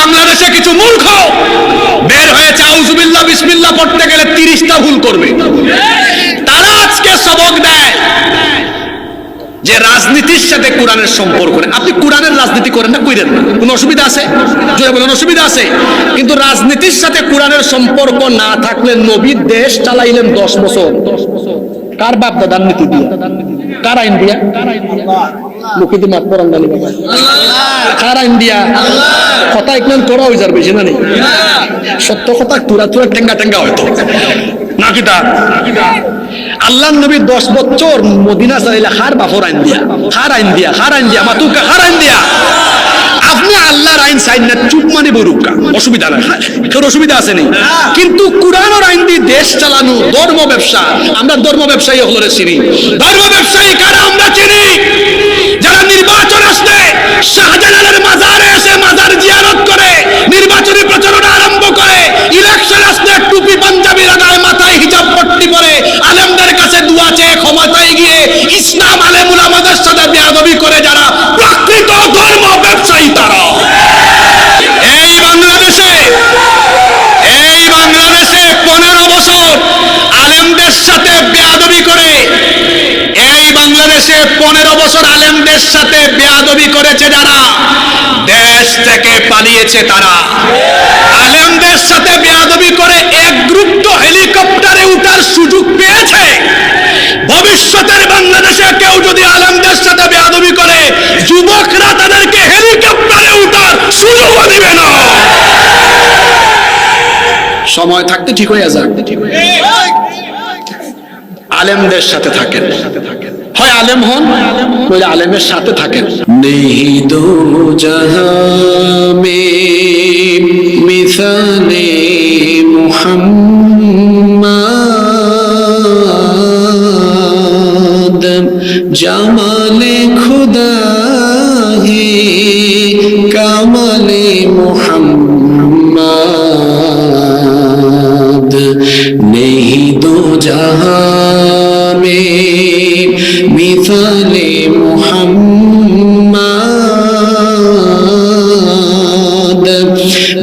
বাংলাদেশে কিছু মূর্খ বের হয়েছে আউযুবিল্লাহ বিসমিল্লাহ পড়তে গেলে 30টা ভুল করবে। তারা আজকে সবক দেয় যে রাজনীতির সাথে কোরআনের সম্পর্ক নেই। আপনি কোরআনের রাজনীতি করেন না, কইরেন না, কোনো অসুবিধা আছে? জোরে বলেন, অসুবিধা আছে? কিন্তু রাজনীতির সাথে কোরআনের সম্পর্ক না থাকলে নবীর দেশ চালাইলেন 10 বছর। কার বাপ দাদার নীতি দিয়ে, কার আইন দিয়া? লোকে দি মাত পড়ান জানি বাবা, কার আইন দিয়া? কথা একদম করা হয়ে যাবে, বেশি না নেই সত্য কথা তুরা তুরা টেঙ্গা টেঙ্গা হয়তো না কিটা। আল্লাহ নবী 10 বছর মদিনা চাইলে হার বাফর আইন দিয়া, হার আইন দিয়া, হার আইন দিয়া, মাতুকা হার আইন দিয়া। আপনি আল্লাহর আইন চাই না, চুপ মানে বরুকা, অসুবিধা নাই, কেউ অসুবিধা আছে নেই। কিন্তু কোরআনের আইন দিয়ে দেশ চালানো ধর্ম ব্যবসা। আমরা ধর্ম ব্যবসায়ী হলরে চিনি। ধর্ম ব্যবসায়ী কারা আমরা চিনি? যারা নির্বাচন আসলে শাহজালালের মাজারে এসে মাজার জিয়ারত করে, নির্বাচনী প্রচারণা আরম্ভ করে, ইলেকশন আসলে টুপি পাঞ্জাবি লাগায়, মাথায় হিজাব পট্টি পরে, আলেমদের কাছে দোয়া চেয়ে ক্ষমতায় গিয়ে ইসলাম আলেমুল আমাদের সাথে বেয়াদবি করে, যারা প্রকৃত ধর্ম ব্যবসায়ী তারা। এই বাংলাদেশে 15 বছর আলেমদের সাথে বেয়াদবি করে, এই বাংলাদেশে 15 বছর আলেমদের সাথে বেয়াদবি করেছে যারা, দেশ থেকে পালিয়েছে তারা। আলেমদের সাথে বেয়াদবি করে এক গ্রুপ তো হেলিকপ্টারে উঠার সুযোগ পেয়েছে। ভবিষ্যতের বাংলাদেশে কেউ যদি আলেমদের সাথে বেয়াদবি করে, যুবকরা তাদেরকে হেলিকপ্টারে উঠার সুযোগ দিবে না। সময় থাকতে ঠিক হয়ে যাক। আলেমদের সাথে থাকেন, হয় আলেম হন, নইলে আলেমের সাথে থাকেন। নেহি দো জাহাঁ মে মিসালে মুহাম্মদ, জামালে খুদা হে কামালে মুহাম্মদ। নেহি দো জাহাঁ মে মিসালে মুহাম্মদ,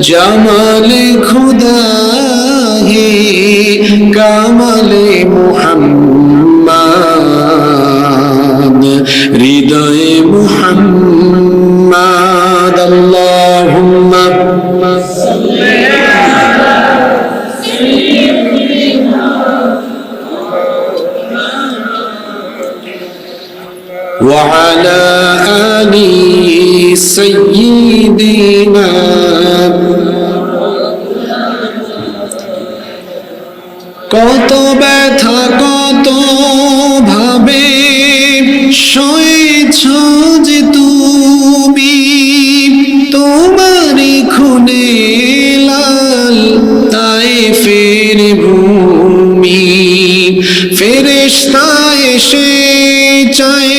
জামালে খুদা হে কামালে মুহাম্মদ। হৃদয়ে মুহাম্মদ, আল্লাহুম্মা সাল্লি আলা সাইয়্যিদিনা ওয়া আলা আলি সাইয়্যিদিনা। কত ব্যথা কত ভাবে সয়েছ যে তুমি, তোমারই খুনে লাল তায়েফের ভূমি। ফেরেশতা এসে চায়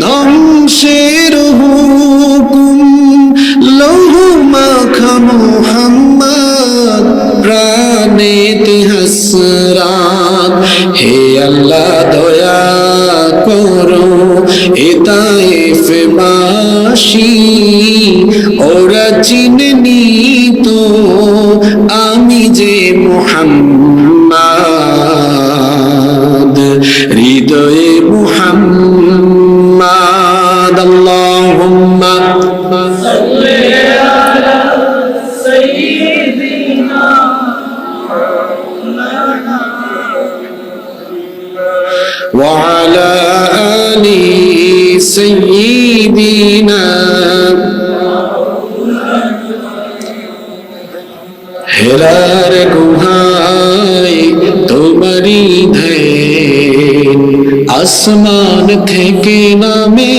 ধ্বংসের হুকুম, লৌহ মাখা মুহাম্মদ প্রাণেতে হাসরাত। হে আল্লাহ দয়া করো এ তায়েফবাসী, ওরা চিনেনি তো আমি যে মুহাম্মদ। হৃদয়ে মুহাম্মদ, আল্লাহুম্মা সাল্লি আলা সাইয়্যিদিনা ওয়া আলা আলি সাইয়্যিদিনা। হেরার গুহায় তোমারই ধ্যান, আসমান থেকে নামে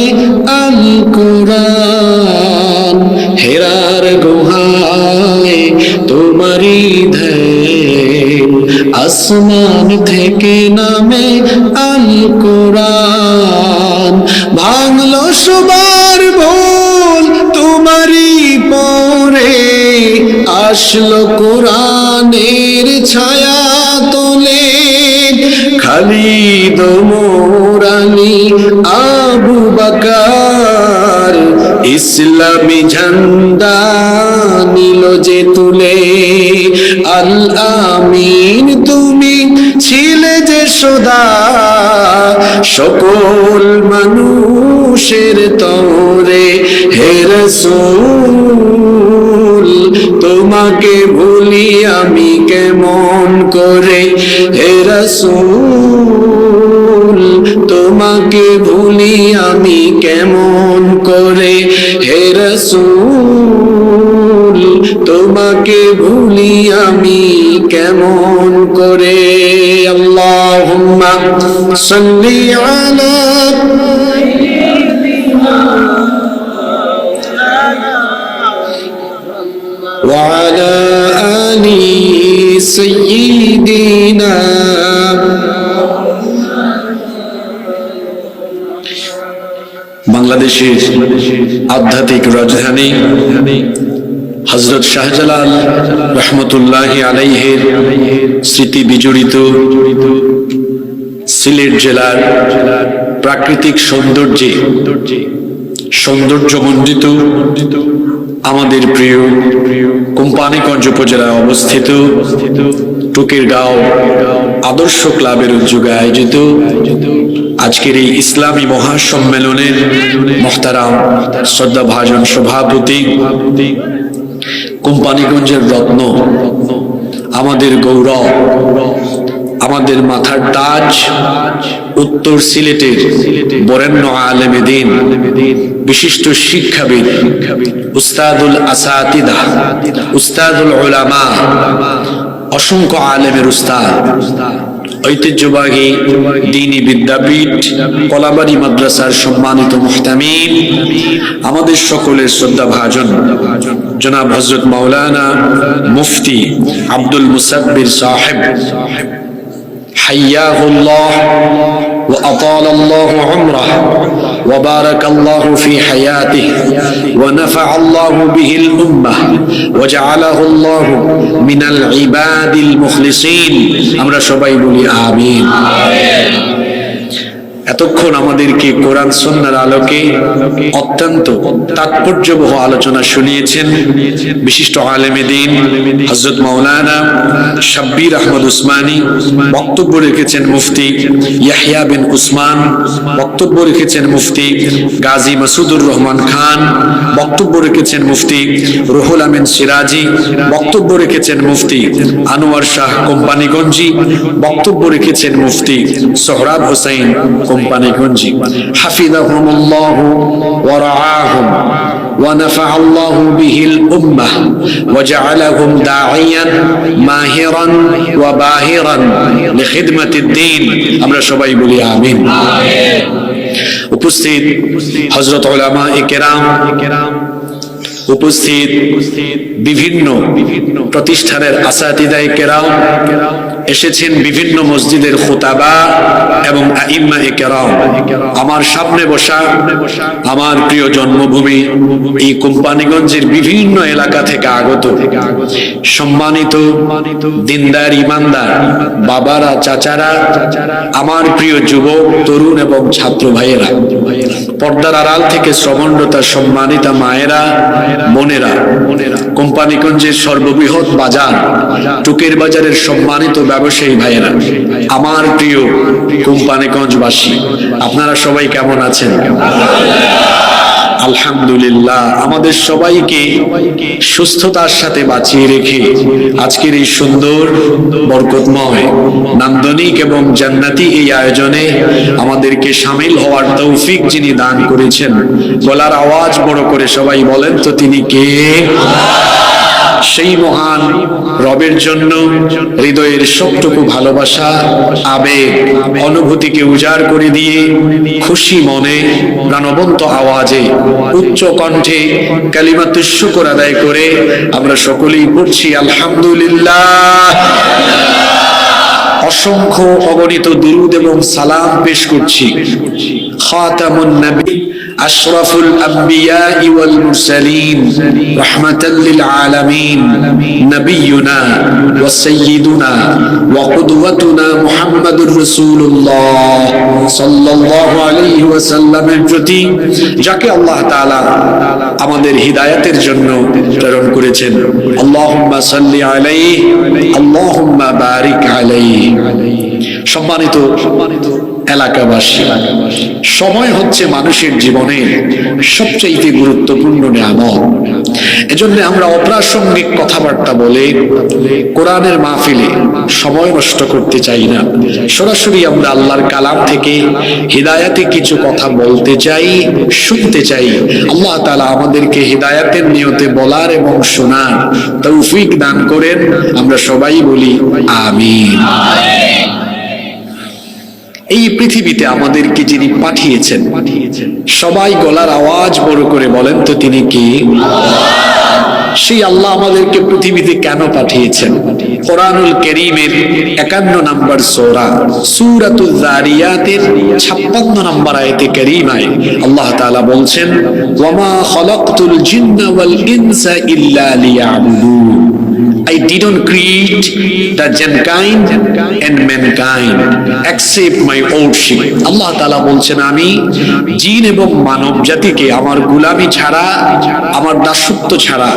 আল কুরআন। হেরার গুহায় তোমারই ধ্যান, আসমান থেকে নামে আল কুরআন। ভাঙলো সবার ভুল তোমারই পরে, আসলো কোরআনের ছায়া তোলে। খালিদ ওমর আলী আবু বকর ইসলামী ঝান্ডা নিল যে তুলে। আল আমিন তুমি ছিলে যে সদা সকল মানুষের তরে। হে রাসূল তোমাকে ভুলি আমি কেমন করে। হে রাসূল তোমাকে ভুলি আমি কেমন করে। হে রাসূল তোমাকে ভুলি আমি কেমন করে। আল্লাহুম্মা সাল্লি আলা ওয়া আলা আলি সাইয়্যিদিনা। বাংলাদেশের আধ্যাত্মিক রাজধানী হযরত শাহজালাল রহমতুল্লাহি আলাইহির স্মৃতি বিজড়িত সিলেট জেলার প্রাকৃতিক সৌন্দর্যমণ্ডিত আমাদের প্রিয় কোম্পানীগঞ্জ উপজেলায় অবস্থিত টুকিরগাঁও আদর্শ ক্লাবের উদ্যোগে আয়োজিত আজকের এই ইসলামী মহাসম্মেলনের মুহতারাম শ্রদ্ধাভাজন সভাপতি, কোম্পানীগঞ্জের রত্ন, আমাদের গৌরব, আমাদের মাথার তাজ, উত্তর সিলেটের বরেণ্য আলেমে দ্বীন, বিশিষ্ট শিক্ষাবিদ, উস্তাদুল আসাতিদা, উস্তাদুল উলামা, অসংখ্য আলেমের উস্তাদ, ঐতিহ্যবাহী দ্বীনি বিদ্যাপীঠ কলাবাড়ি মাদ্রাসার সম্মানিত মুহতামিম, আমাদের সকলের শ্রদ্ধাভাজন জনাব হযরত মাওলানা মুফতি আব্দুল মুসাব্বির সাহেব, হাইয়াহুল্লাহ ওয়া আতালাল্লাহু উমরাহ ওয়া বারাকাল্লাহু ফি হায়াতিহি ওয়া নাফাআল্লাহু বিহিল উম্মাহ ওয়া জাআলাহু আল্লাহু মিনাল ইবাদিল মুখলিসিন। আমরা সবাই বলি আমিন। এতক্ষণ আমাদেরকে কোরআন সুন্নাহর আলোকে অত্যন্ত তাৎপর্যবহ আলোচনা শুনিয়েছেন বিশিষ্ট আলেমে দ্বীন হযরত মাওলানা শাব্বির আহমদ উসমানী। বক্তব্য রেখেছেন মুফতি ইয়াহইয়া বিন উসমান, বক্তব্য রেখেছেন মুফতি গাজী মাসুদুর রহমান খান, বক্তব্য রেখেছেন মুফতি রুহুল আমিন সিরাজি, বক্তব্য রেখেছেন মুফতি আনোয়ার শাহ কোম্পানীগঞ্জি, বক্তব্য রেখেছেন মুফতি সোহরাব হোসেন কোম্পানীগঞ্জি। হাফিজাহুমুল্লাহু ওয়া রাআহুম ওয়া নাফাআল্লাহু বিহিল উম্মাহ ওয়া জাআলাহুম দাঈয়ান মাহিরান ওয়া বাহিরান লিখিদমাতিদ দ্বীন। আমরা সবাই বলি আমিন। উপস্থিত হযরত উলামায়ে কেরাম, উপস্থিত বিভিন্ন প্রতিষ্ঠানের আসাতিদায়ে কেরাম, এসেছেন বিভিন্ন মসজিদের খুতাবা এবং আইম্মায়ে কেরাম। আমার সামনে বসা আমার প্রিয় জন্মভূমি এই কোম্পানীগঞ্জের বিভিন্ন এলাকা থেকে আগত সম্মানিত দিনদার ইমানদার বাবারা, চাচারা, আমার প্রিয় যুবক, তরুণ এবং ছাত্র ভাইয়েরা, পর্দার আড়াল থেকে শ্রবণরতা সম্মানিতা মায়েরা, বোনেরা, কোম্পানীগঞ্জের সর্ববৃহৎ বাজার টুকের বাজারের সম্মানিত ব্যবসায়ী ভাইয়েরা, আমার প্রিয় কোম্পানীগঞ্জবাসী, আপনারা সবাই কেমন আছেন? আলহামদুলিল্লাহ। আমাদের সবাইকে সুস্থতার সাথে বাঁচিয়ে রেখে আজকের এই সুন্দর, বরকতময়, নান্দনিক এবং জান্নাতি এই আয়োজনে আমাদেরকে শামিল হওয়ার তৌফিক যিনি দান করেছেন, গলার আওয়াজ বড় করে সবাই বলেন তো তিনি কে? সেই মহান রবের জন্য হৃদয়ের সবটুকু ভালোবাসা, আবেগ, অনুভূতিকে উজাড় করে দিয়ে খুশি মনে প্রাণবন্ত আওয়াজে উচ্চ কণ্ঠে কালিমাতুশ শুকর আদায় করে আমরা সকলেই পড়ছি আলহামদুলিল্লাহ। অসংখ্য অগণিত দুরূদ এবং সালাম পেশ করছি খাতামুন নবী আশরাফুল আম্বিয়া ওয়াল মুরসালিন রাহমাতাল লিল আলামিন নবিয়ুনা ওয়া সাইয়্যিদুনা ওয়া কুদওয়াতুনা মুহাম্মাদুর রাসূলুল্লাহ সাল্লাল্লাহু আলাইহি ওয়াসাল্লামের প্রতি, যাকে আল্লাহ তাআলা আমাদের হিদায়াতের জন্য প্রেরণ করেছেন। আল্লাহুম্মা সাল্লি আলাইহি আল্লাহুম্মা বারিক আলাইহি। সম্মানিত এলাকাবাসী, সময় হচ্ছে মানুষের জীবনের সবচেয়ে গুরুত্বপূর্ণ নিয়ামত। এজন্য আমরা অপ্রাসঙ্গিক কথাবার্তা বলে কোরআনের মাহফিলে সময় নষ্ট করতে চাই না। সরাসরি আমরা আল্লাহর কালাম থেকে হিদায়াতে কিছু কথা বলতে চাই, শুনতে চাই। আল্লাহ তাআলা আমাদেরকে হিদায়াতের নিয়তে বলার এবং শোনার তৌফিক দান করেন। আমরা সবাই বলি আমিন। এই পৃথিবীতে আমাদেরকে যিনি পাঠিয়েছেন, সবাই গলার আওয়াজ বড় করে বলেন তো তিনি কি? সেই আল্লাহ আমাদেরকে পৃথিবীতে কেন পাঠিয়েছেন? কোরআনুল কারীমের 51 নম্বর সূরা সূরাতুল যারিয়াতের 56 নম্বর আয়াতে কারীমায় আল্লাহ তাআলা বলছেন, ওয়ামা খালাকতুল জিন্না ওয়াল ইনসা ইল্লা লিয়াবুদুন। I didn't create the mankind and mankind except my worship. আল্লাহ তাআলা বলছেন, আমি জিন এবং মানব জাতিকে আমার গোলামি ছাড়া, আমার দাসত্ব ছাড়া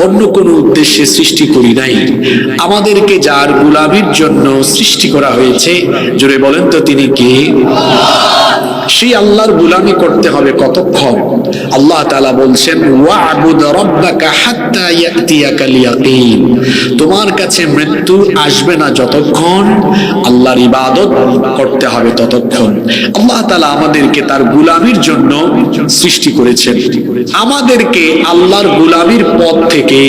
অন্য কোনো উদ্দেশ্যে সৃষ্টি করি নাই। আমাদেরকে যার গোলামির জন্য সৃষ্টি করা হয়েছে, জোরে বলেন তো তিনি কে? সেই আল্লাহর গোলামি করতে হবে কতক্ষণ? আল্লাহ তাআলা বলছেন, ওয়া'বুদ রাব্বাকা হাত্তা ইয়াতিয়াকাল ইয়াকিন। তোমার কাছে মৃত্যু আসবে না যতক্ষণ আল্লাহর ইবাদত করতে হবে ততক্ষণ। আল্লাহ তাআলা আমাদেরকে তার গোলামির জন্য সৃষ্টি করেছেন। আমাদেরকে আল্লাহর গোলামির পথ থেকে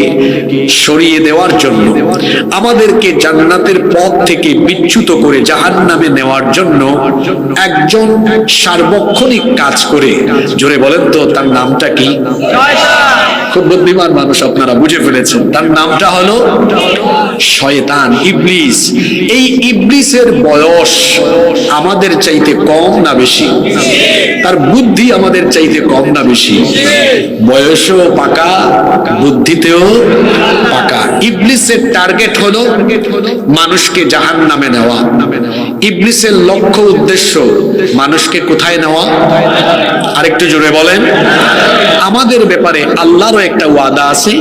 সরিয়ে দেওয়ার জন্য, আমাদেরকে জান্নাতের পথ থেকে বিচ্যুত করে জাহান্নামে নেওয়ার জন্য একজন সার্বক্ষণিক কাজ করে। জোরে বলেন তো তার নামটা কি? খুব বুদ্ধিমান মানুষ, আপনারা বুঝে ফেলেছেন। তার নামটা হলো শয়তান, ইবলিস। এই ইবলিসের বয়স আমাদের চাইতে কম না বেশি? তার বুদ্ধি আমাদের চাইতে কম না বেশি? বয়সেও পাকা, বুদ্ধিতেও পাকা। ইবলিসের টার্গেট হলো মানুষকে জাহান্নামে নেওয়া। ইবলিসের লক্ষ্য উদ্দেশ্য মানুষকে কোথায় নেওয়া? আরেকটু জোরে বলেন। আমাদের ব্যাপারে আল্লাহরও একটা ওয়াদা আছে,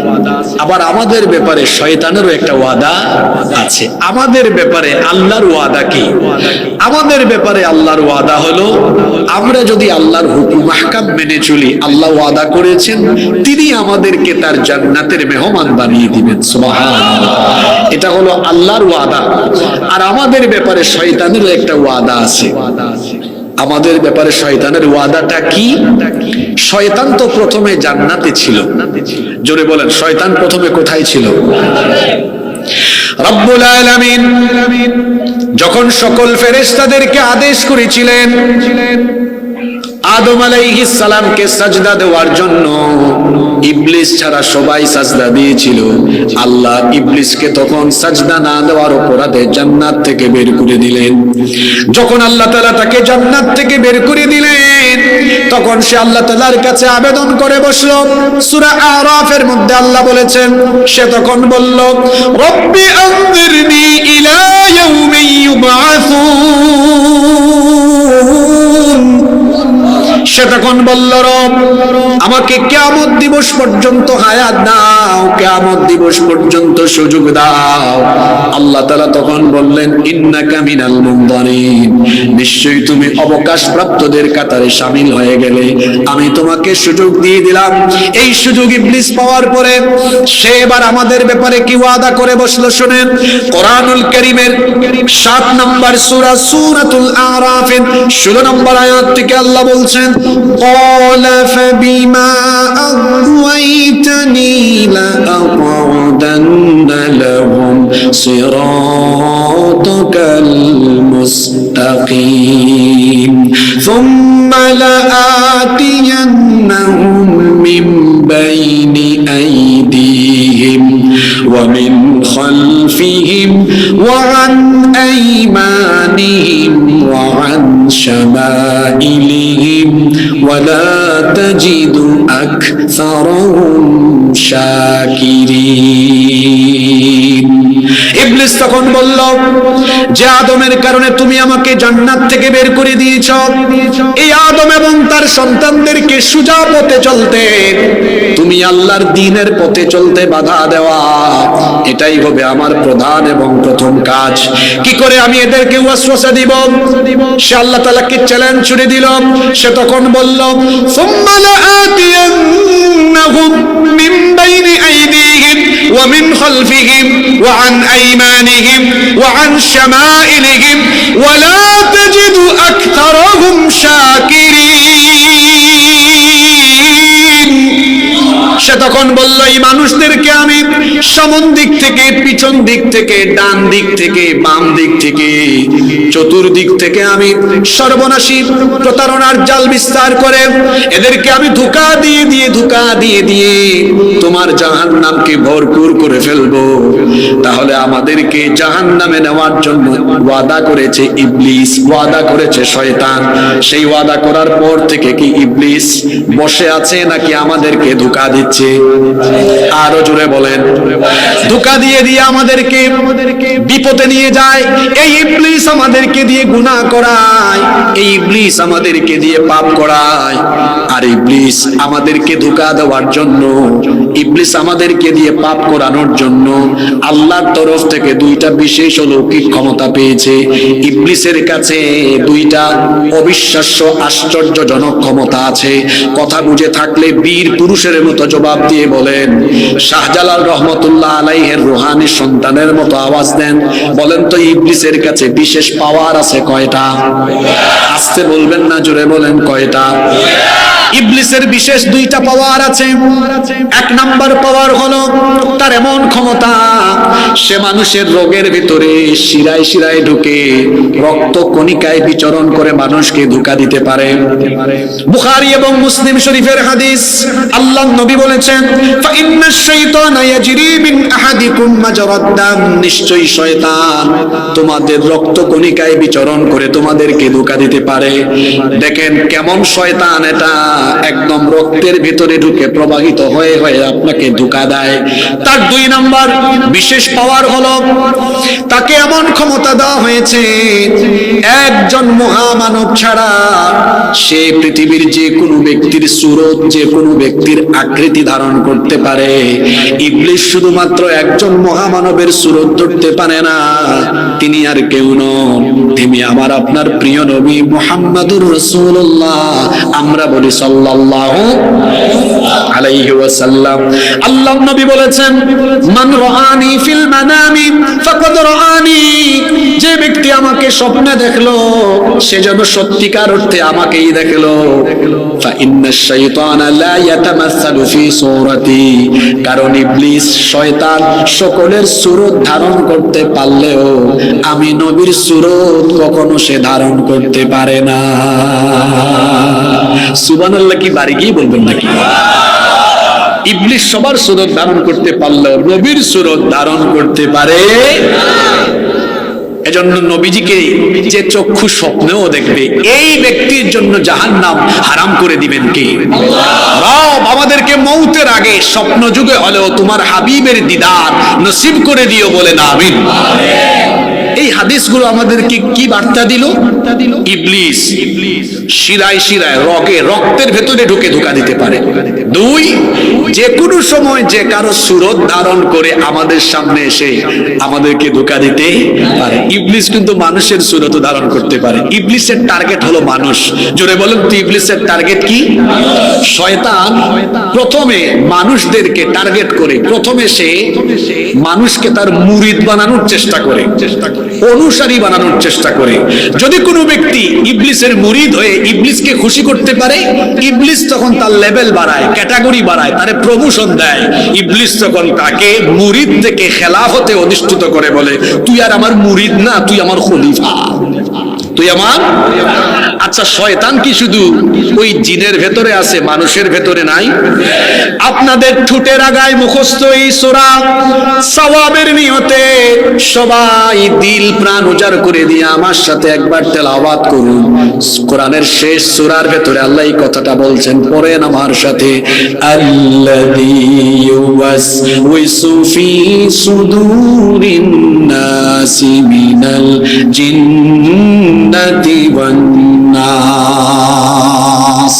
আবার আমাদের ব্যাপারে শয়তানেরও একটা ওয়াদা আছে। আমাদের ব্যাপারে আল্লাহর ওয়াদা কি? আমাদের ব্যাপারে আল্লাহর ওয়াদা হলো, আমরা যদি আল্লাহর হুকুম আহকাম মেনে চলি, আল্লাহ ওয়াদা করেছেন তিনি আমাদেরকে তার জান্নাতের মেহমান বানিয়ে দিবেন। সুবহানাল্লাহ। এটা হলো আল্লাহর ওয়াদা। আর আমাদের ব্যাপারে শয়তানেরও একটা ওয়াদা আছে। আমাদের ব্যাপারে শয়তানের ওয়াদাটা কি? শয়তান তো প্রথমে জান্নাতে ছিল। জোরে বলেন, শয়তান প্রথমে কোথায় ছিল? রব্বুল আলামিন যখন সকল ফেরেশতাদেরকে আদেশ করেছিলেন আদম আলাইহিস সালামকে সাজদা দেওয়ার জন্য, ইবলিস ছাড়া সবাই সাজদা দিয়েছিল। আল্লাহ ইবলিসকে তখন সাজদা না দেওয়ার অপরাধে জান্নাত থেকে বের করে দিলেন। যখন আল্লাহ তাআলা তাকে জান্নাত থেকে বের করে দিলেন, তখন সে আল্লাহ তাআলার কাছে আবেদন করে বসলো। সূরা আরাফের মধ্যে আল্লাহ বলেছেন, সে তখন বলল, রব্বি আনজিরনি ইলা ইয়াউমি ইউবআসুন। সে তখন বলল, রব আমাকে কিয়ামত দিবস পর্যন্ত হায়াত দাও, কিয়ামত দিবস পর্যন্ত সুযোগ দাও। আল্লাহ তাআলা তখন বললেন, ইন্নাকা মিনাল মুনযারিন, নিশ্চয়ই তুমি অবকাশ প্রাপ্তদের কাতারে শামিল হয়ে গেলে, আমি তোমাকে সুযোগ দিয়ে দিলাম। এই সুযোগ ইবলিস পাওয়ার পরে সে এবার আমাদের ব্যাপারে কি ওয়াদা করে বসলো শুনেন। কোরআনুল কারীমের 7 নম্বর সূরা সূরাতুল আরাফের 16 নম্বর আয়াত থেকে আল্লাহ বলছেন, قال فبما أغويتني لأقعدن لهم صراطك المستقيم ثم لآتينهم من بين أيديهم ومن خلفهم وعن أيمانهم وعن شمائلهم ولا تجد أكثرهم شاكرين ইবলিস তখন বলল যে আদমের কারণে তুমি আমাকে জান্নাত থেকে বের করে দিয়েছ, এই আদম এবং তার সন্তানদেরকে সোজা পথে চলতে, তুমি আল্লাহর দ্বীনের পথে চলতে বাধা দেওয়া, এটাই হবে আমার প্রধান এবং প্রথম কাজ। কি করে আমি এদেরকে ওয়াসওয়াসা দিব? সে আল্লাহ তাআলাকে চ্যালেঞ্জ ছুড়ে দিল। সে তখন বলল সুম্মা লাআতিয়ান্নাহুম মিন বাইনি আইদিহিম ওয়া মিন খালফিহিম ওয়া আন আইমানিহিম ওয়া আন শামাইলিহিম ওয়া লা তাজিদু আকতারাহুম শাকিরিন। সে তখন বলল এই মানুষদেরকে আমি সামন দিক থেকে, পিছন দিক থেকে, ডান দিক থেকে, বাম দিক থেকে, চতুর্দিক থেকে আমি সর্বনাশী প্রতারণার জাল বিস্তার করে এদেরকে আমি ধোঁকা দিয়ে তোমার জাহান্নামকে ভরপুর করে ফেলবো। তাহলে আমাদেরকে জাহান্নামে নেওয়ার জন্য ওয়াদা করেছে ইবলিস, ওয়াদা করেছে শয়তান। সেই ওয়াদা করার পর থেকে কি ইবলিস বসে আছে নাকি আমাদেরকে ধোঁকা দিচ্ছে? আরো জোরে বলেন। ধোঁকা দিয়ে আমাদেরকে বিপদে নিয়ে যায়। এই ইবলিস আমাদেরকে দিয়ে গুনাহ করায়, এই ইবলিস আমাদেরকে দিয়ে পাপ করায়। আর ইবলিস আমাদেরকে ধোঁকা দেওয়ার জন্য, ইবলিস আমাদেরকে দিয়ে পাপ করানোর জন্য আল্লাহর তরফ থেকে দুইটা বিশেষ অলৌকিক ক্ষমতা পেয়েছে। ইবলিসের কাছে দুইটা অবিশ্বাস্য আশ্চর্যজনক ক্ষমতা আছে। কথা বুঝে থাকলে বীর পুরুষের মতো জবাব দিয়ে বলেন। শাহজালাল রহমতুল্লাহ আলাইহির রুহানি সন্তানের মতো আওয়াজ দেন, বলেন তো ইবলিসের কাছে বিশেষ পাওয়ার আছে কয়টা? আস্তে বলবেন না, জোরে বলেন কয়টা? ইবলিসের বিশেষ দুইটা পাওয়ার আছে। এক নাম্বার পাওয়ার হলো তার এমন ক্ষমতা, সে মানুষের রোগের ভিতরে শিরায় শিরায় ঢুকে রক্ত কণিকায় বিচরণ করে মানুষকে ধোঁকা দিতে পারে। বুখারী এবং মুসলিম শরীফের হাদিস, আল্লাহর নবী বলেছেন ফাইন্নাশ শাইতানা ইয়াজরি মিন আহাদিকুম মাজরাদ দাম, নিশ্চয়ই শয়তান তোমাদের রক্ত কণিকায় বিচরণ করে তোমাদেরকে ধোঁকা দিতে পারে। দেখেন কেমন শয়তান, এটা একদম রক্তের ভিতরে ঢুকে প্রবাহিত হয়ে হয়ে আপনাকে ধোঁকা দেয়। তার দুই নাম্বার বিশেষ পাওয়ার হলো তাকে এমন ক্ষমতা দেওয়া হয়েছে, একজন মহামানব ছাড়া সে পৃথিবীর যে কোনো ব্যক্তির সুরত, যে কোনো ব্যক্তির আকৃতি ধারণ করতে পারে। ইবলিস শুধুমাত্র একজন মহামানবের সুরত ধরতে পারে না, তিনি আর কেউ নন, তিনি আমার আপনার প্রিয় নবী মুহাম্মাদুর রাসূলুল্লাহ। আমরা বলি সাল্লাল্লাহু আলাইহি ওয়াসাল্লাম। আল্লাহর নবী বলেছেন মান রাআনি ফিল মানামি ফাকাদ রাআনি, যে ব্যক্তি আমাকে স্বপ্নে দেখলো সে যেন সত্যিকার অর্থে আমাকেই দেখলো। ফা ইন্নাশ শাইতানা লা ইয়াতামাসসালু ফি সূরাতি, কারণ ইবলিস শয়তান সকলের সুরত ধারণ করতে পারলেও আমি নবীর সুরত কখনো সে ধারণ করতে পারে না। সুবহানাল্লাহ কি বাড়ি গিয়ে বলবেন নাকি? ইবলিস সবার সুরত ধারণ করতে পারলেও নবীর সুরত ধারণ করতে পারে। এজন্য নবীজিকে যে চক্ষু স্বপ্নেও দেখবে, এই ব্যক্তির জন্য জাহান্নাম হারাম করে দিবেন কে? রব আমাদেরকে মৌতের আগে স্বপ্ন যুগে হলেও তোমার হাবিবের দিদার নসিব করে দিও, বলে না আমিন। এই হাদিসগুলো আমাদেরকে কি বার্তা দিল? ইবলিস শিরায় শিরায় রগে রক্তের ভেতরে ঢুকে ধোঁকা দিতে পারে। দুই, যে কোনো সময় যে কারো সুরত ধারণ করে আমাদের সামনে এসে আমাদেরকে ধোঁকা দিতে পারে। ইবলিস কিন্তু মানুষের সুরত ধারণ করতে পারে। ইবলিসের টার্গেট হলো মানুষ। জোরে বলেন তো ইবলিসের টার্গেট কি? শয়তান প্রথমে মানুষদেরকে টার্গেট করে, প্রথমে সে মানুষকে তার মুরিদ বানানোর চেষ্টা করে, অনুসারী বানানোর চেষ্টা করে। যদি কোনো ব্যক্তি ইবলিসের মুরিদ হয়ে ইবলিসকে খুশি করতে পারে, ইবলিস তখন তার লেভেল বাড়ায়, ক্যাটাগরি বাড়ায়, তারে প্রমোশন দেয়। ইবলিস তখন তাকে মুরিদ থেকে খেলাফতে অধিষ্ঠিত করে, বলে তুই আর আমার মুরিদ না, তুই আমার খলিফা, তুই আমার। আচ্ছা, শয়তান কি শুধু ওই জিনের ভেতরে আছে, মানুষের ভেতরে নাই? আপনাদের ঠোঁটের আগায় মুখস্থ এই সূরা, সওয়াবের নিয়তে সবাই দিল প্রাণ উজাড় করে দিয়ে আমার সাথে একবার তেলাওয়াত করুন। কোরআনের শেষ সূরার ভেতরে আল্লাহ এই কথাটা বলছেন, পড়েন আমার সাথে, আল্লাযী ইউওয়াসউইসু ফি সুদুরিন নাসি মিনাল জিন্নাতি ওয়ান নাস।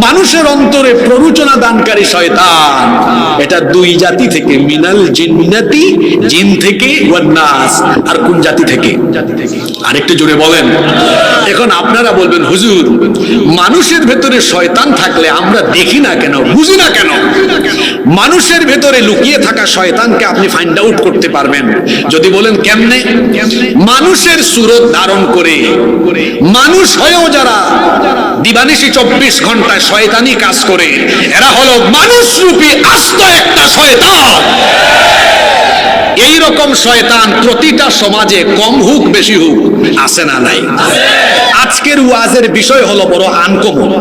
মানুষের অন্তরে প্ররোচনা দানকারী শয়তান, এটা দুই জাতি থেকে, মিনাল জিন্নাতি, জিন থেকে, ওয়ান নাস, আর কোন জাতি থেকে? আরেকটু জোরে বলেন। এখন আপনারা বলবেন, হুজুর মানুষের ভেতরে শয়তান থাকলে আমরা দেখি না কেন, বুঝি না কেন? মানুষের ভেতরে লুকিয়ে থাকা শয়তানকে আপনি ফাইন্ড আউট করতে পারবেন যদি বলেন কেমনে? মানুষের সুরত ধারণ করে, মানুষ হয়েও যারা দিবানিশি 24 ঘন্টায় শয়তানি কাজ করে, এরা হলো মানুষরূপী আস্ত একটা শয়তান। এই রকম শয়তান প্রতিটা সমাজে কম হোক বেশি হোক আছে না নাই? আজকের ওয়াজের বিষয় হলো বড় আনকমন।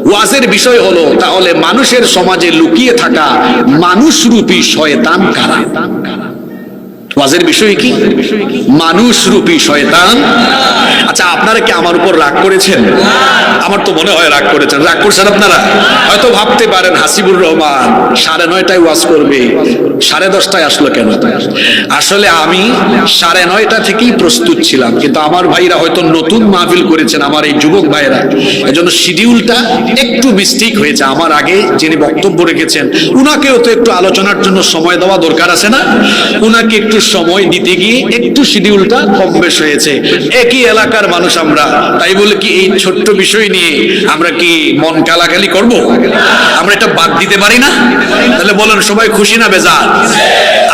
ওয়াজের বিষয় হলো তাহলে মানুষের সমাজে লুকিয়ে থাকা মানুষরূপী শয়তান কারা? ওয়াজের বিষয় কি? মানুষরূপী শয়তান। আচ্ছা, আপনারা কি আমার উপর রাগ করেছেন? আমার তো মনে হয় রাগ করেছেন। রাগ করছেন আপনারা? হয়তো ভাবতে পারেন হাসিবুর রহমান 9:30টায় ওয়াজ করবে, 10:30টায় আসলো কেন? আসলে আমি 9:30টা থেকেই প্রস্তুত ছিলাম, কিন্তু আমার ভাইরা হয়তো নতুন মাহফিল করেছেন, আমার এই যুবক ভাইরা, এজন্য শিডিউলটা একটু মিস্টেক হয়েছে। আমার আগে যিনি বক্তব্য রেখেছেন উনাকেও তো একটু আলোচনার জন্য সময় দেওয়া দরকার আছে না? উনাকে একটু সময় দিতে গিয়ে একটু শিডিউলটা কম বেশ হয়েছে। একই এলাকার মানুষ আমরা, তাই বলে কি এই ছোট্ট বিষয় নিয়ে আমরা কি মন কালাকালি করব? আমরা এটা বাদ দিতে পারি না? তাহলে বলেন, সবাই খুশি না বেজার?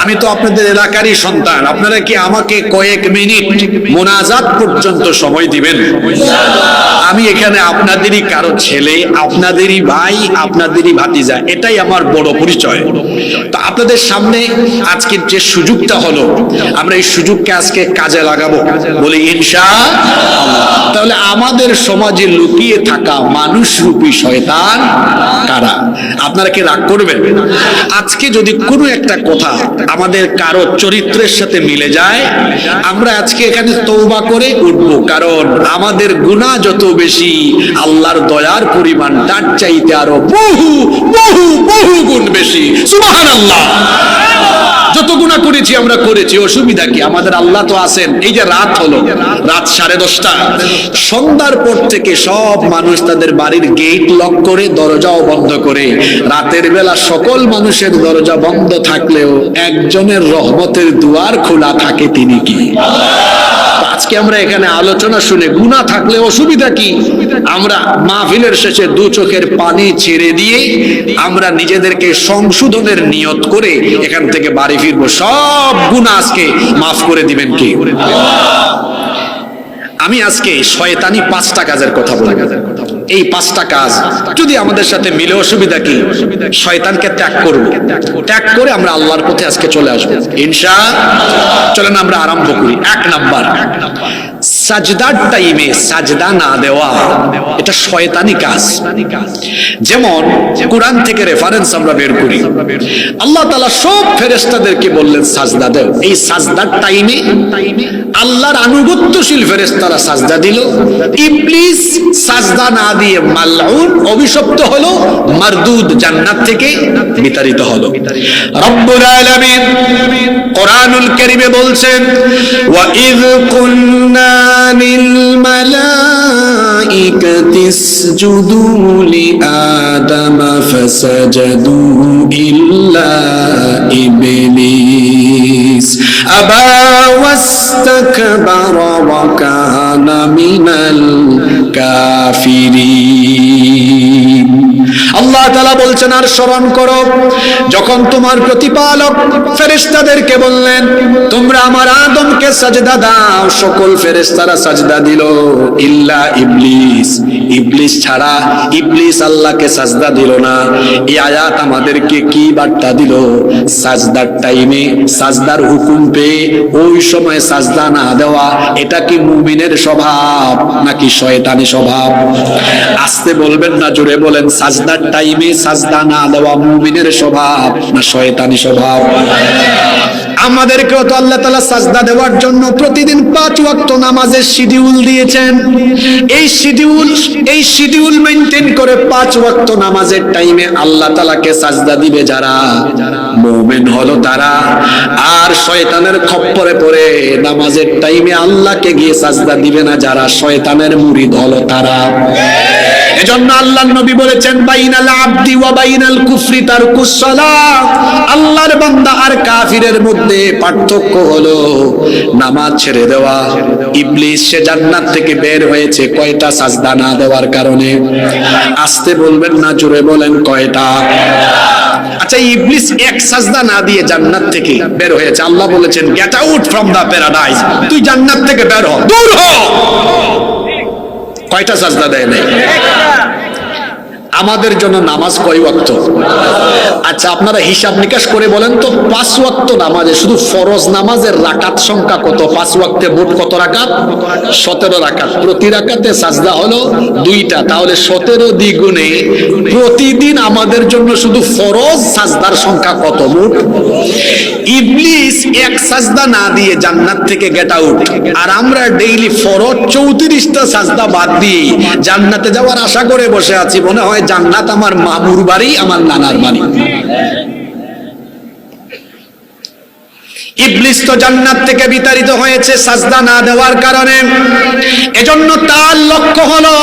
আমি তো আপনাদের এলাকারই সন্তান, আপনারা কি আমাকে কয়েক মিনিট মোনাজাত পর্যন্ত সময় দিবেন? আমি এখানে আপনাদেরই কারো ছেলে, আপনাদেরই ভাই, আপনাদেরই ভাতিজা, এটাই আমার বড় পরিচয়। তো আপনাদের সামনে আজকের যে সুযোগটা হলো, আমরা এই সুযোগকে আজকে কাজে লাগাবো, বলি ইনশাআল্লাহ। তাহলে আমাদের সমাজে লুকিয়ে থাকা মানুষরূপী শয়তান কারা? আপনারা কি রাগ করবেন? আজকে যদি কোনো একটা কথা আমাদের কারো চরিত্রের সাথে মিলে যায়, আমরা আজকে এখানে তওবা করে উঠবো, কারণ আমাদের গুনাহ যত বেশি, আল্লাহর দয়ার পরিমাণ তার চাইতে আরো বহু বহু বহু গুণ বেশি। সুবহানাল্লাহ। যত গুনাহ করেছি আমরা করেছি, অসুবিধা কি? আমাদের আল্লাহ তো আছেন। এই যে রাত হলো, রাত 10:30, সন্ধ্যার পর থেকে সব মানুষ তাদের বাড়ির গেট লক করে, দরজাও বন্ধ করে, রাতের বেলা সকল মানুষের দরজা বন্ধ থাকলেও একজনের রহমতের দুয়ার খোলা থাকে, তিনি কি? আজকে আমরা এখানে আলোচনা শুনে গুনাহ থাকলে অসুবিধা কি? আমরা মাহফিলের শেষে দু চোখের পানি ছেড়ে দিয়ে আমরা নিজেদেরকে সংশোধনের নিয়ত করে এখান থেকে বাড়ি ফিরবো। সব গুনাহ আজকে মাফ করে দিবেন কি? আমি আজকে শয়তানি 5টা কাজের কথা বলবো। এই 5টা কাজ যদি আমাদের সাথে মিলে, অসুবিধা কি? শয়তানকে ত্যাগ করব, ত্যাগ করে আমরা আল্লাহর পথে আজকে চলে আসবো ইনশাআল্লাহ। চলেন আমরা আরম্ভ করি। 1 নাম্বার, সাজদার টাইমে সাজদা না দেওয়া, এটা শয়তানি কাজ। যেমন কোরআন থেকে রেফারেন্স আমরা বের করি, আল্লাহ তাআলা সব ফেরেশতাদেরকে বললেন সাজদা দাও। এই সাজদার টাইমে আল্লাহর আনুগত্যশীল ফেরেশতারা সাজদা দিল, ইবলিস সাজদা না দিয়ে মালউন, অভিশপ্ত হলো, মারদুদ, জান্নাত থেকে বিতাড়িত হলো। রব্বুল আলামিন কোরআনুল কারীমে বলছেন, ওয়া ইয কুন্না লিল মালাইকাতি ইসজুদু লিআদামা ফাসাজাদু ইল্লা ইবলিস আবা ওয়াস্তাকবারা ওয়া কানা মিনাল কাফিরিন। আল্লাহ আল্লাহ তাআলা বলছেন আর স্মরণ করো যখন তোমার প্রতিপালক ফেরেশতাদেরকে বললেন তোমরা আমার আদমকে সাজদা দাও, সকল ফেরেশতারা সাজদা দিল ইল্লা ইবলিস, ইবলিস ছাড়া। ইবলিস আল্লাহকে সাজদা দিল না। এই আয়াত আমাদেরকে কি বার্তা দিল? সাজদার টাইমে সাজদার হুকুম পেয়ে ওই সময় সাজদা না দেওয়া, এটা কি মুমিনের স্বভাব নাকি শয়তানি স্বভাব? আস্তে বলবেন না, জোরে বলেন। সাজদার টাইমে সাজদা না দেওয়া মুমিনের স্বভাব না শয়তানি স্বভাব? আমাদেরকেও তো আল্লাহ তাআলা সাজদা দেওয়ার জন্য প্রতিদিন 5 ওয়াক্ত নামাজের শিডিউল দিয়েছেন। এই শিডিউল মেইনটেইন করে 5 ওয়াক্ত নামাজের টাইমে আল্লাহ তাআলাকে সাজদা দিবে যারা, মুমিন হলো তারা। আর শয়তানের খপ্পরে পড়ে নামাজের টাইমে আল্লাহকে গিয়ে সাজদা দিবে না যারা, শয়তানের মুরিদ হলো তারা। এজন্য আল্লাহর নবী বলেছেন বাইনাল আবদি ওয়া বাইনাল কুফরি তারকুস সালাত, আল্লাহর বান্দা আর কাফিরের মধ্যে পার্থক্য হলো নামাজ ছেড়ে দেওয়া। ইবলিস সে জান্নাত থেকে বের হয়েছে কয়টা? সাজদা না দেওয়ার কারণে। আস্তে বলবেন না, জোরে বলেন কয়টা? আচ্ছা, ইবলিস এক সাজদা না দিয়ে জান্নাত থেকে বের হয়েছে। আল্লাহ বলেছেন get out from the paradise, তুই জান্নাত থেকে বের হ, দূর হ। কয়টা সাজদা দেয় নাই? আমাদের জন্য নামাজ কয় ওয়াক্ত? আচ্ছা, আপনারা হিসাব নিকাশ করে বলেন তো, 5 ওয়াক্ত নামাজে শুধু ফরজ নামাজের রাকাত সংখ্যা কত? 5 ওয়াক্তে মোট কত রাকাত? 17 রাকাত। প্রতি রাকাতে সাজদা হলো 2টা, তাহলে 17 দ্বিগুণে প্রতিদিন আমাদের জন্য শুধু ফরজ সাজদার সংখ্যা কত মোট? ইবলিস এক সাজদা না দিয়ে জান্নাত থেকে গেট আউট, আর আমরা ডেইলি ফরজ 34টা সাজদা বাদ দিয়ে জান্নাতে যাওয়ার আশা করে বসে আছি। মনে হয় জান্নাত আমার মামুর বাড়ি, আমার নানার বাড়ি। ইবলিস তো জান্নাত থেকে বিতাড়িত হয়েছে সাজদা না দেওয়ার কারণে। এজন্য তার লক্ষ্য হলো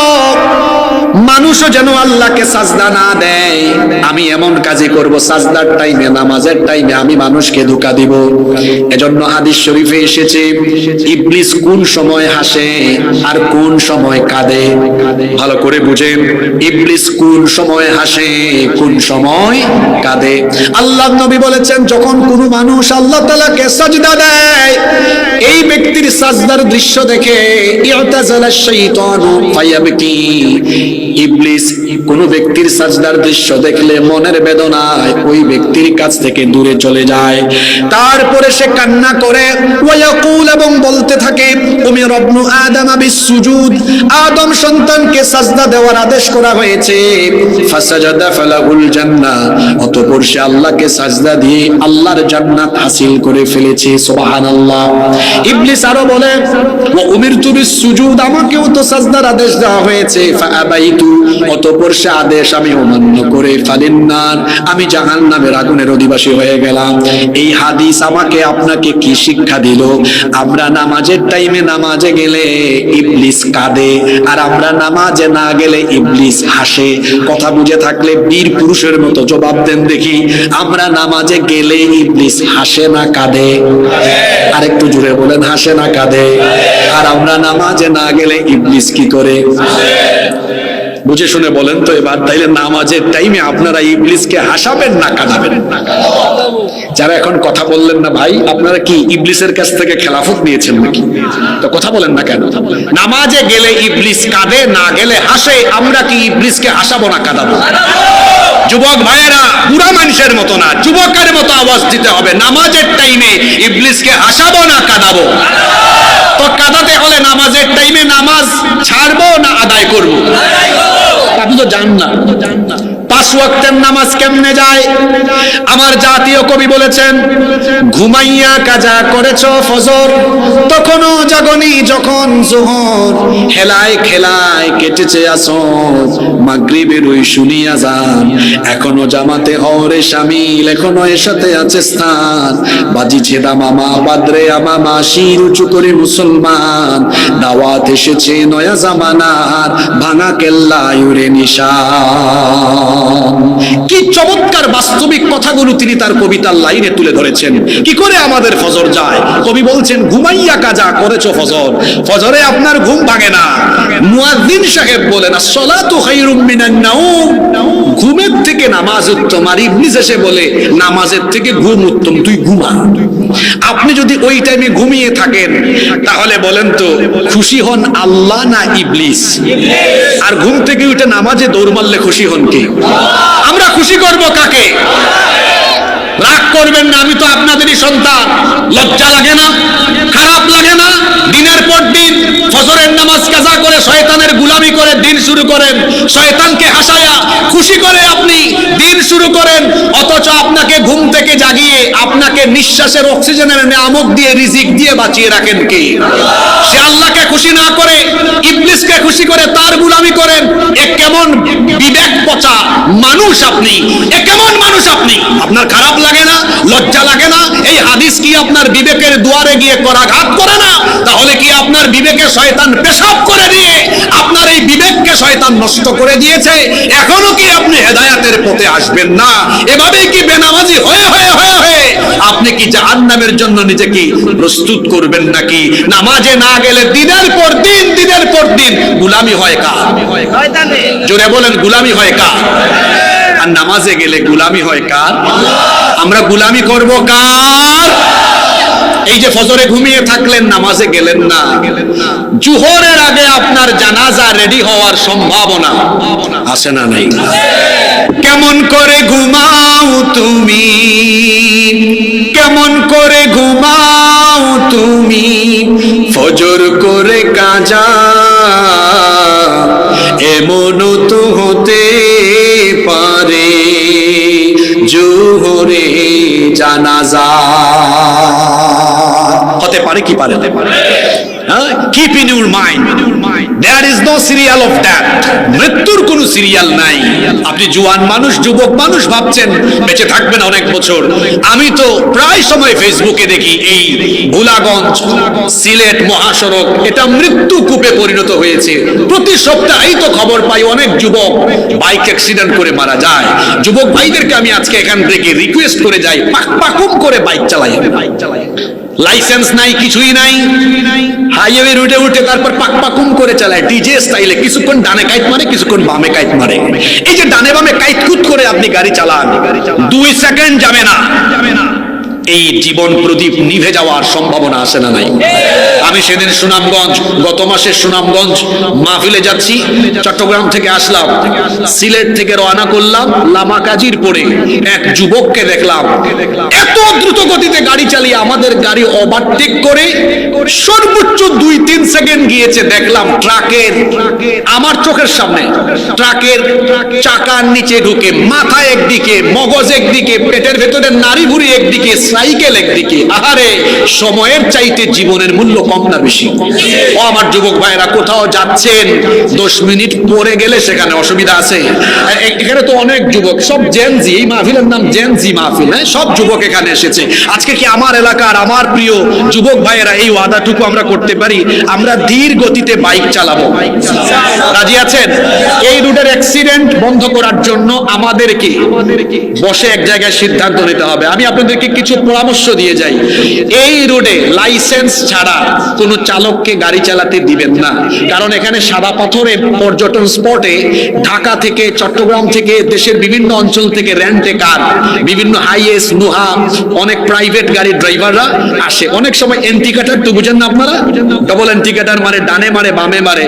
মানুষও যেন আল্লাহকে সাজদা না দেয়। আমি এমন কাজই করব, সাজদার টাইমে নামাজের টাইমে আমি মানুষকে ধোঁকা দিব। এজন্য হাদিস শরীফে এসেছে ইবলিস কোন সময় হাসে আর কোন সময় কাঁদে। ভালো করে বুঝেন, ইবলিস কোন সময় হাসে, কোন সময় কাঁদে। আল্লাহর নবী বলেছেন যখন কোন মানুষ আল্লাহ তাআলাকে সাজদা দেয়, এই ব্যক্তির সাজদার দৃশ্য দেখে ইউতাজালা শাইতানু ফায়াবকি, ইবলিস কোন ব্যক্তির সাজদার দৃশ্য দেখলে মনের বেদনায় ওই ব্যক্তির কাছ থেকে দূরে চলে যায়। তারপরে সে কান্না করে ওয়ায়াকুল, এবং বলতে থাকে উমির ইবনু আদম বিসসুজুদ, আদম সন্তানকে সাজদা দেওয়ার আদেশ করা হয়েছে। ফাসাজাদা ফালাহুল জান্নাহ, অতঃপর সে আল্লাহকে সাজদা দিয়ে আল্লাহর জান্নাত হাসিল করে ফেলেছে। সুবহানাল্লাহ। ইবলিস আরো বলে ওয়া উমিরতু বিসসুজুদ, আমাকেও তো সাজদার আদেশ দেওয়া হয়েছে। ফাআবাইতু, অতঃপর সে আদেশ আমি অমান্য করে ফালিন্নার, আমি জাহান্নামের আগুনের অধিবাসী হয়ে গেলাম। এই হাদিস আমাকে আপনাকে কি শিক্ষা দিল? আমরা নামাজের টাইমে নামাজে গেলে ইবলিস কাঁদে, আর আমরা নামাজে না গেলে ইবলিস হাসে। কথা বুঝে থাকলে বীর পুরুষের মতো জবাব দেন দেখি, আমরা নামাজে গেলে ইবলিস হাসে না কাঁদে? আরেকটু জুড়ে বলেন, হাসে না কাঁদে? আর আমরা নামাজে না গেলে ইবলিস কি করে? বুঝে শুনে বলেন তো এবার, তাইলে নামাজের টাইমে আপনারা ইবলিসকে হাসাবেন না কাঁদাবেন? যারা এখন কথা বললেন না ভাই, আপনারা কি ইবলিসের কাছ থেকে খেলাফত নিয়েছেন নাকি? তো কথা বলেন না কেন? নামাজে গেলে ইবলিস কাঁদে, না গেলে হাসে, আমরা কি ইবলিসকে হাসাবো না কাঁদাবো? যুবক ভাইয়েরা, বুড়া মানুষের মতো না, যুবকের মতো আওয়াজ দিতে হবে, নামাজের টাইমে ইবলিসকে হাসাবো না কাঁদাবো? তো কাঁদাতে হলে নামাজের টাইমে নামাজ ছাড়বো না আদায় করবো? আপনি তো জান না 5 ওয়াক্তের নামাজ কেমনে যায়। আমার জাতীয় কবি বলেছেন, ঘুমাইয়া কাজা করেছো ফজর, তখনও জাগনি যখন জোহর, হেলায় খেলায় কেটেছে আসর, মাগরিবের ওই শুনিয়া যান, এখনো জামাতে হরে শামিল, এখনো এর সাথে আছে স্থান, বাজিছে দামামা বাদরে আমামা, শির উঁচু করে মুসলমান, দাওয়াত এসেছে নয়া জামানার, ভাঙা কেল্লা ইউরে নিশান। কি চমৎকার বাস্তবিক কথাগুলো তিনি তার কবিতার লাইনে তুলে ধরেছেন। কি করে আমাদের ফজর যায়? কবি বলছেন, ঘুমাইয়া কাজা করেছো ফজর, ফজরে আপনার ঘুম ভাঙে না। মুয়াজ্জিন সাহেব বলেন, আসসালাতু খায়রুম মিনান নাওম, ঘুমের থেকে নামাজ উত্তম। আর ইবলিস এসে বলে, নামাজের থেকে ঘুম উত্তম, তুই ঘুমা। আপনি যদি ওই টাইমে ঘুমিয়ে থাকেন, তাহলে বলেন তো খুশি হন আল্লাহ না ইবলিস? আর ঘুম থেকে উঠে নামাজে দৌড় মারলে খুশি হন কে? আমরা খুশি করব কাকে? রাগ করবেন না, আমি তো আপনাদেরই সন্তান। লজ্জা লাগে না? খারাপ লাগে না? দিনের পর দিন ফজরের নামাজ কাজা করে শয়তানের গুলামি করে দিন শুরু করেন, শয়তানকে হাসায়া খুশি করে আপনি দিন শুরু করেন, অথচ আপনাকে ঘুম থেকে জাগিয়ে আপনাকে নিঃশ্বাসের অক্সিজেনের নিয়ামত দিয়ে রিজিক দিয়ে বাঁচিয়ে রাখেন কে? সে আল্লাহকে খুশি না করে ইবলিসকে খুশি করে তার গুলামি করেন। এ কেমন বিবেক পচা মানুষ আপনি! এ কেমন মানুষ আপনি? আপনার খারাপ লাগে না? লজ্জা লাগে না? এই হাদিস কি আপনার বিবেকের দুয়ারে গিয়ে করাঘাত করে না? তাহলে কি আপনার বিবেকে শয়তান পেশাব করে দিয়ে আপনার এই বিবেককে শয়তান নষ্ট করে দিয়েছে? এখনো কি আপনি হেদায়েতের পথে আসবেন না? এভাবেই কি বেনামাজি হয়ে হয়ে হয়ে হয়ে আপনি কি জাহান্নামের জন্য নিজেকে প্রস্তুত করবেন নাকি? নামাজে না গেলে দিনের পর দিন গুলামি হয় কার? জোরে বলেন, গুলামি হয় কার? আর নামাজে গেলে গুলামি হয় কার? আমরা গুলামি করব কার? এই যে ফজরে ঘুমিয়ে থাকলেন, নামাজে গেলেন না, জোহরের আগে আপনার জানাজা রেডি হওয়ার সম্ভাবনা আছে না নাই? কেমন করে ঘুমাও তুমি, কেমন করে ঘুমাও তুমি, ফজর করে কাজা, এমনও তো হতে পারে জোহরে জানাজা। হতে পারে কি পারে? Keep in your mind, there is no serial of death. মৃত্যুর কোনো সিরিয়াল নাই। আপনি জোয়ান মানুষ, যুবক মানুষ ভাবছেন বেঁচে থাকবেন অনেক বছর। আমি তো প্রায় সময় ফেসবুকে দেখি এই ভোলাগঞ্জ সিলেট মহাসড়ক এটা মৃত্যু কূপে পরিণত হয়েছে। প্রতি সপ্তাহেই তো খবর পাই অনেক যুবক বাইক অ্যাক্সিডেন্ট করে মারা যায়। যুবক ভাইদেরকে আমি আজকে এখান থেকে রিকোয়েস্ট করে যাই, পাকুম করে বাইক চালাই। লাইসেন্স নাই, কিছুই নাই, হাইওয়ে রুটে উঠে তারপর পাকুম করে চালায় ডিজে স্টাইলে। কিছুক্ষণ ডানে কাইট মারে, কিছুক্ষণ বামে কাইট মারে। এই যে ডানে বামে কাইট কুত করে আপনি গাড়ি চালান, 2 সেকেন্ড যাবে না এই জীবন প্রদীপ নিভে যাওয়ার সম্ভাবনা আছে না নাই? আমি সেদিন সুনামগঞ্জ, গত মাসে সুনামগঞ্জ মাহফিলে যাচ্ছি, চট্টগ্রাম থেকে আসলাম, সিলেট থেকে রওনা করলাম, লামাকাজির পরে এক যুবককে দেখলাম এত দ্রুত গতিতে গাড়ি চালিয়ে আমাদের গাড়ি ওভারটেক করে সর্বোচ্চ 2-3 সেকেন্ড গিয়েছে। দেখলাম ট্রাকের, আমার চোখের সামনে ট্রাকের চাকার নিচে ঢুকে মাথা একদিকে, মগজ একদিকে, পেটের ভেতরে নাড়ি ভুড়ি একদিকে, সাইকেল একদিকে। আহারে, সময়ের চাইতে জীবনের মূল্য কম না বেশি? ও আমার যুবক ভাইরা, কোথাও যাচ্ছেন 10 মিনিট পরে গেলে সেখানে অসুবিধা আছে? এখানে তো অনেক যুবক, সব জেনজি, এই মাহফিলের নাম জেনজি মাহফিল, হ্যাঁ, সব যুবক এখানে এসেছে। আজকে কি আমার এলাকার আমার প্রিয় যুবক ভাইয়েরা এই ওয়াদাটুকু আমরা করতে পারি, আমরা ধীর গতিতে বাইক চালাবো? রাজি আছেন? এই রুটের অ্যাক্সিডেন্ট বন্ধ করার জন্য আমাদেরকে বসে এক জায়গায় সিদ্ধান্ত নিতে হবে। আমি আপনাদেরকে কিছু পরামর্শ দিয়ে যাই। এই রোডে লাইসেন্স ছাড়া কোনো চালককে গাড়ি চালাতে দিবেন না, কারণ এখানে সাদা পাথরে পর্যটন স্পটে ঢাকা থেকে, চট্টগ্রাম থেকে, দেশের বিভিন্ন অঞ্চল থেকে রেন্টে কার, বিভিন্ন হাইএস, নুহা, অনেক প্রাইভেট গাড়ির ড্রাইভাররা আসে। অনেক সময় এন্টিকাটার তো বুঝেন না আপনারা, ডবল এন্টিকাটার মারে, ডানে মারে, বামে মারে।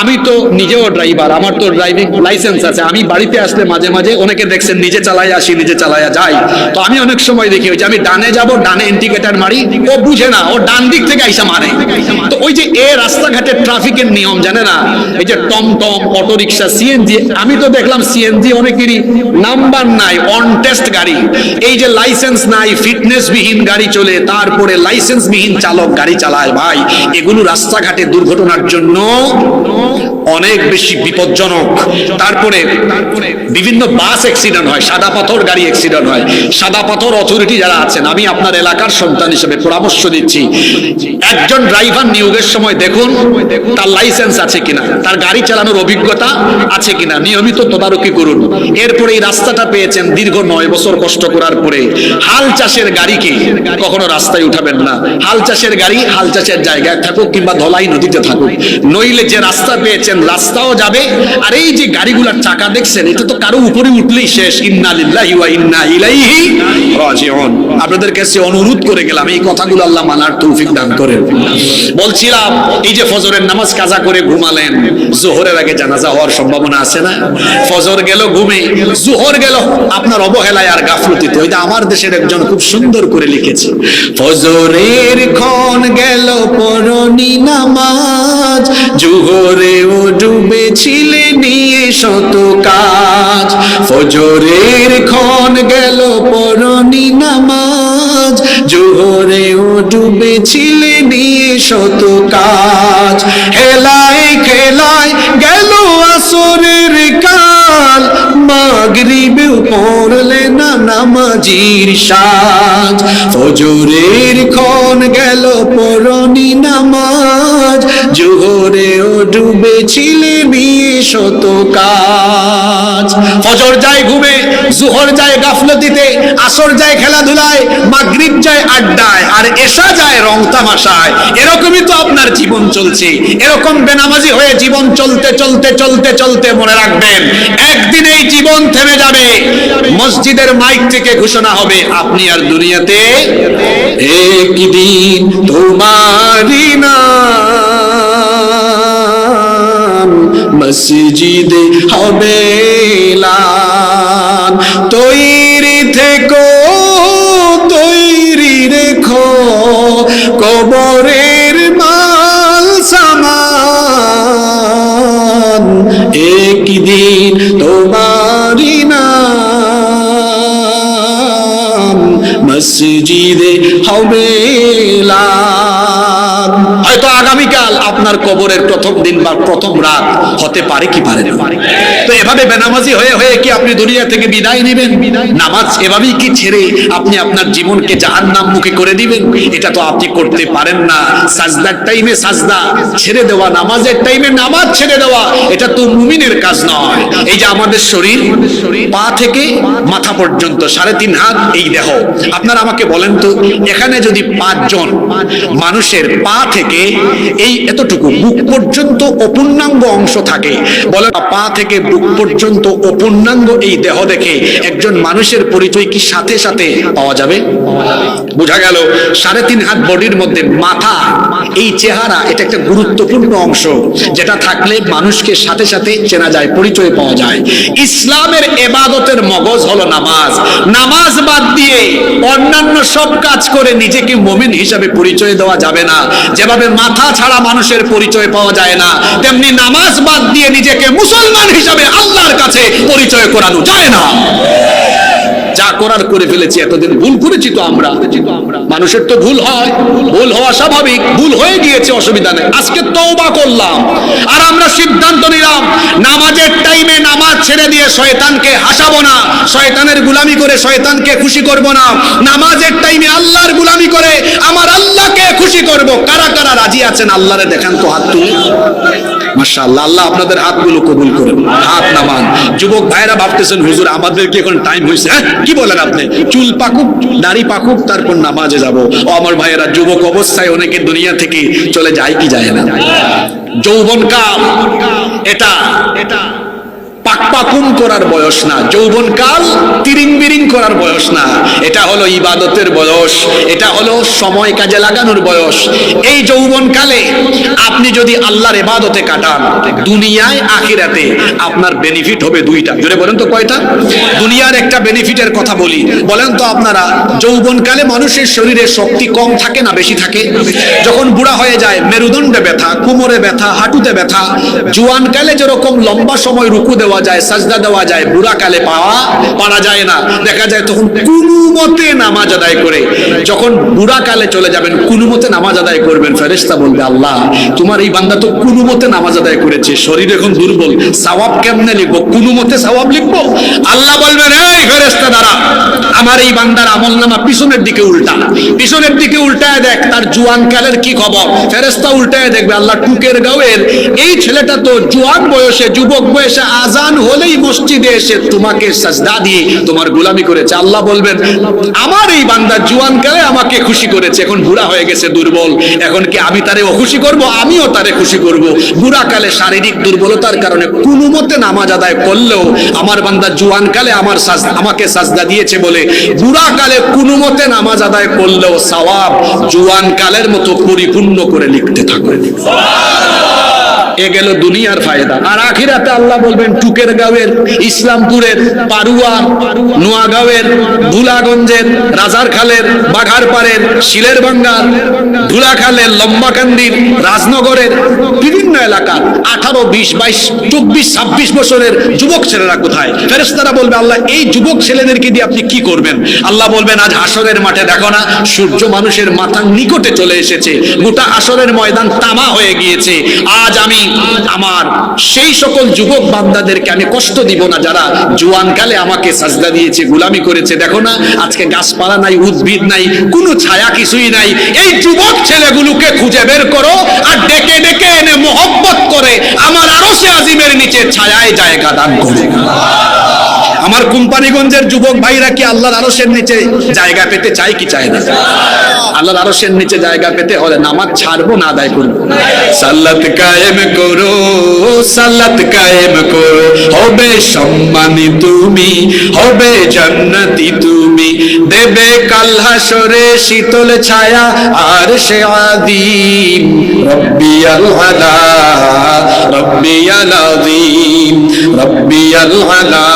আমি তো নিজেও ড্রাইভার, আমার তো ড্রাইভিং লাইসেন্স আছে। আমি বাড়িতে আসলে মাঝে মাঝে অনেকে দেখছেন নিজে চালায় আসি, নিজে চালায়া যাই। তো আমি অনেক সময় দেখি ওই যে আমি ডানে যাব, ডানে ইন্ডিকেটর মারি, ও বুঝে না, ও ডান দিক থেকে আইসা মারে। তো ওই যে এ রাস্তাঘাটের ট্রাফিকের নিয়ম জানে না। এই যে টমটম, অটো রিক্সা, সিএনজি, আমি তো দেখলাম সিএনজি অনেকেরই নাম্বার নাই, অন টেস্ট গাড়ি। এই যে লাইসেন্স নাই, ফিটনেস বিহীন গাড়ি চলে, তারপরে লাইসেন্স বিহীন চালক গাড়ি চালায়। ভাই, এগুলো রাস্তাঘাটে দুর্ঘটনার জন্য অনেক বেশি বিপজ্জনক। তারপরে বিভিন্ন বাস অ্যাক্সিডেন্ট হয়, সাদা পাথর গাড়ি অ্যাক্সিডেন্ট হয়। সাদা পাথর অথরিটি যারা আছে আছেন, আমি আপনার এলাকার সন্তান হিসেবে পরামর্শ দিচ্ছি, একজন ড্রাইভার নিয়োগের সময় দেখুন তার লাইসেন্স আছে কিনা, তার গাড়ি চালানোর অভিজ্ঞতা আছে কিনা, নিয়মিত তদারকি করুন। এরপরে এই রাস্তাটা পেয়েছেন দীর্ঘ 9 বছর কষ্ট করার পরে, হাল চাষের গাড়িকে কখনো রাস্তায় উঠাবেন না। হাল চাষের গাড়ি হাল চাষের জায়গায় থাকুক কিংবা ধলাই নদীতে থাকুক, নইলে যে রাস্তা পেয়েছেন রাস্তাও যাবে, আর এই যে গাড়িগুলোর চাকা দেখছেন এটা তো কারো উপরে উঠলেই শেষ। ইন্না লিল্লাহি ওয়া ইন্না ইলাইহি রাজিউন। আপনাদের কাছে অনুরোধ করে গেলাম এই কথাগুলো আল্লাহ মানার তৌফিক দান করেন। বলছিলাম এই যে ফজরের নামাজ কাজা করে ঘুমালেন, জোহরের আগে জানাজা হওয়ার সম্ভাবনা আছে না? ফজর গেল ঘুমে, জোহর গেল আপনার অবহেলায় আর গাফলতিতে। ওইটা আমার দেশের একজন খুব সুন্দর করে লিখেছে, ফজরের ক্ষণ গেল পরনি নামাজ, জোহরেও ডুবেছিলে নিয়ে শত কাজ। ফজরের ক্ষণ গেল পরনি নামাজ, জোহরেও ডুবেছিলে নিয়ে শত কাজ। হেলায় খেলায় গেল আসরের কাল, মাগরিবেও পড়লে না নামাজির সাজ। ফজরের ক্ষণ গেল পরনি নামাজ, জোহরেও ডুবেছিলে নিয়ে শত কাজ। ফজর যায় ঘুমে, জোহর যায় গাফলতিতে, আসর যায় খেলাধুলায়, মাগরিব যায় আড্ডায়, আর এশা যায় রং তামাশায়। এরকমই তো আপনার জীবন চলছে। এরকম বেনামাজি হয়ে জীবন চলতে চলতে চলতে চলতে মনে রাখবেন একদিন এই জীবন থেমে যাবে। মসজিদের মাইক থেকে ঘোষণা হবে আপনি আর দুনিয়াতে একদিন তোমারই নাম মসজিদে হবে এলান। তৈরি থেকো তৈরি রেখো কবরের মাল সামান, একদিন তোমারই নাম মসজিদে হবে এলান। হয়তো আগামীকাল আপনার কবরের প্রথম দিন বা প্রথম রাত হতে পারে কি পারে না। তো এভাবে বেনামাজি হয়ে হয়ে কি আপনি দুনিয়া থেকে বিদায় নেবেন? নামাজ এভাবেই কি ছেড়ে আপনি আপনার জীবনকে জাহান্নাম মুখী করে দিবেন? এটা তো আপনি করতে পারেন না। সাজদার টাইমে সাজদা ছেড়ে দেওয়া, নামাজের টাইমে নামাজ ছেড়ে দেওয়া, এটা তো মুমিনের কাজ নয়। এই যে আমাদের শরীর পা থেকে মাথা পর্যন্ত 3.5 হাত এই দেহ, আপনারা আমাকে বলেন তো এখানে যদি 5 জন মানুষের পা থেকে এই এতটুকু বুক পর্যন্ত অপূর্ণাঙ্গ অংশ থাকে, বলে পা থেকে বুক পর্যন্ত অপূর্ণাঙ্গ এই দেহ দেখে একজন মানুষের পরিচয় কি সাথে সাথে পাওয়া যাবে? বোঝা গেল 3.5 হাত বডির মধ্যে মাথা, এই চেহারা, এটা একটা গুরুত্বপূর্ণ অংশ, যেটা থাকলে মানুষকে সাথে সাথে চেনা যায়, পরিচয় পাওয়া যায়। ইসলামের ইবাদতের মগজ হলো নামাজ। নামাজ বাদ দিয়ে অন্যান্য সব কাজ করে নিজেকে মুমিন হিসাবে পরিচয় দেওয়া যাবে না। যেভাবে মাথা ছাড়া মানুষের পরিচয় পাওয়া যায় না, তেমনি নামাজ বাদ দিয়ে নিজেকে মুসলমান হিসাবে আল্লাহর কাছে পরিচয় করানো যায় না। যা করার করে ফেলেছি, এতদিন ভুল করেছি তো আমরা। মানুষের তো ভুল হয়, ভুল হওয়া স্বাভাবিক, ভুল হয়ে গিয়েছে, অসুবিধা নেই। আজকে তওবা করলাম আর আমরা সিদ্ধান্ত নিলাম নামাজের টাইমে নামাজ ছেড়ে দিয়ে শয়তানকে হাসাবো না, শয়তানের গুলামি করে শয়তানকে খুশি করব না। নামাজের টাইমে আল্লাহর গুলামি করে আমার আল্লাহকে খুশি করব। কারা কারা রাজি আছেন আল্লাহরে দেখান তো হাত তুলে। মাশাআল্লাহ, আল্লাহ আপনাদের হাতগুলো কবুল করেন। হাত নামান। যুবক ভাইরা ভাবতেছেন হুজুর আমাদের কি এখন টাইম হয়েছে? কি বলেন আপনি? চুল পাকুক, দাড়ি পাকুক, তারপর নামাজে যাব। ও আমার ভাইয়েরা, যুবক অবস্থায় অনেকে দুনিয়া থেকে চলে যায় কি যায় না? যৌবনকাল এটা পাকপাকুম করার বয়স না, যৌবনকাল তিরিং বিরিং করার বয়স না। এটা হলো ইবাদতের বয়স, এটা হলো সময় কাজে লাগানোর বয়স। এই যৌবনকালে আপনি যদি আল্লাহর ইবাদতে কাটান, দুনিয়ায় আখিরাতে আপনার বেনিফিট হবে 2টা। জোরে বলেন তো কয়টা? দুনিয়ার একটা বেনিফিটের কথা বলি, বলেন তো আপনারা, যৌবনকালে মানুষের শরীরে শক্তি কম থাকে না বেশি থাকে? যখন বুড়া হয়ে যায় মেরুদণ্ডে ব্যথা, কোমরে ব্যথা, হাঁটুতে ব্যথা। জোয়ানকালে যেরকম লম্বা সময় রুকু দেওয়া দেওয়া যায়, সাজদা দেওয়া যায়, বুড়া কালে পারা যায় না। দেখা যায় তখন কোনো মতে নামাজ আদায় করে, যখন বুড়া কালে চলে যাবেন কোনো মতে নামাজ আদায় করবেন, ফেরেশতা বলবে আল্লাহ তোমার এই বান্দা তো কোনো মতে নামাজ আদায় করেছে, শরীর এখন দুর্বল, সওয়াব কেমনে লিখবো, কোনো মতে সওয়াব লিখবো? আল্লাহ বলবেন এই ফেরেশতা দ্বারা আমার এই বান্দার আমলনামা পিছনের দিকে উল্টা, পিছনের দিকে উল্টায় দেখ তার জুয়ান কালের কি খবর। ফেরেশতা উল্টায় দেখবে আল্লাহ টুকের গাঁয়ের এই ছেলেটা তো জুয়ান বয়সে, যুবক বয়সে আজান হলেই মসজিদে এসে তোমাকে সাজদা দিয়ে তোমার গোলামি করেছে। আল্লাহ বলবেন আমার এই বান্দা জুয়ান কালে আমাকে খুশি করেছে, এখন বুড়া হয়ে গেছে দুর্বল, এখন কি আমি তারে অখুশি করব? আমিও তারে খুশি করব। বুড়া কালে শারীরিক দুর্বলতার কারণে কোনো মতে নামাজ আদায় করলেও আমার বান্দা জুয়ান কালে আমাকে সাজদা দিয়েছে বলে বুড়া কালে কোনো মতে নামাজ আদায় করলেও সওয়াব জুয়ান কালের মতো পরিপূর্ণ করে লিখতে থাকবে। এ গেল দুনিয়ার ফায়দা। আর আখিরাতে আল্লাহ বলবেন টুকের গাঁয়ের, ইসলামপুরের, পারুয়ার, নোয়াগাঁওয়ের, ভুলাগঞ্জের, রাজারখালের, বাঘারপাড়ের, শিলের ভাঙ্গার, ধুলাখালের, লম্বাকান্দির, রাজনগরের বিভিন্ন এলাকার 18, 20, 22, 24, 26 বছরের যুবক ছেলেরা কোথায়? ফেরেশতারা বলবে আল্লাহ এই যুবক ছেলেদেরকে দিয়ে আপনি কি করবেন? আল্লাহ বলবেন আজ হাসরের মাঠে দেখো না সূর্য মানুষের মাথার নিকটে চলে এসেছে, গোটা হাসরের ময়দান তামা হয়ে গিয়েছে। আজ আমি আমার সেই সকল যুবক বান্দাদেরকে আমি কষ্ট দিব না যারা জুয়ান কালে আমাকে সাজদা দিয়েছে, গোলামি করেছে। দেখো না আজকে গাছপালা নাই, উদ্ভিদ নাই, কোনো ছায়া কিছুই নাই। এই যুবক ছেলেগুলোকে খুঁজে বের করো আর ডেকে ডেকে এনে মোহব্বত করে আমার আরশে আজিমের নিচে ছায়ায় জায়গা দান করো। আমার কোম্পানিগঞ্জের যুবক ভাইরা কি আল্লাহর আরশের নিচে জায়গা পেতে চায় কি চায় না? আল্লাহর আরশের নিচে জায়গা পেতে হলে নামাজ ছাড়বো না আদায় করবো? সালাত কায়েম করো, সালাত কায়েম করো, হবে সম্মানী তুমি, হবে জান্নাতি তুমি, দেবে কাল হাসরে শীতল ছায়া আরশে আযীম। রব্বিয়াল আলা, রব্বিয়াল আযীম, রব্বিয়াল আলা,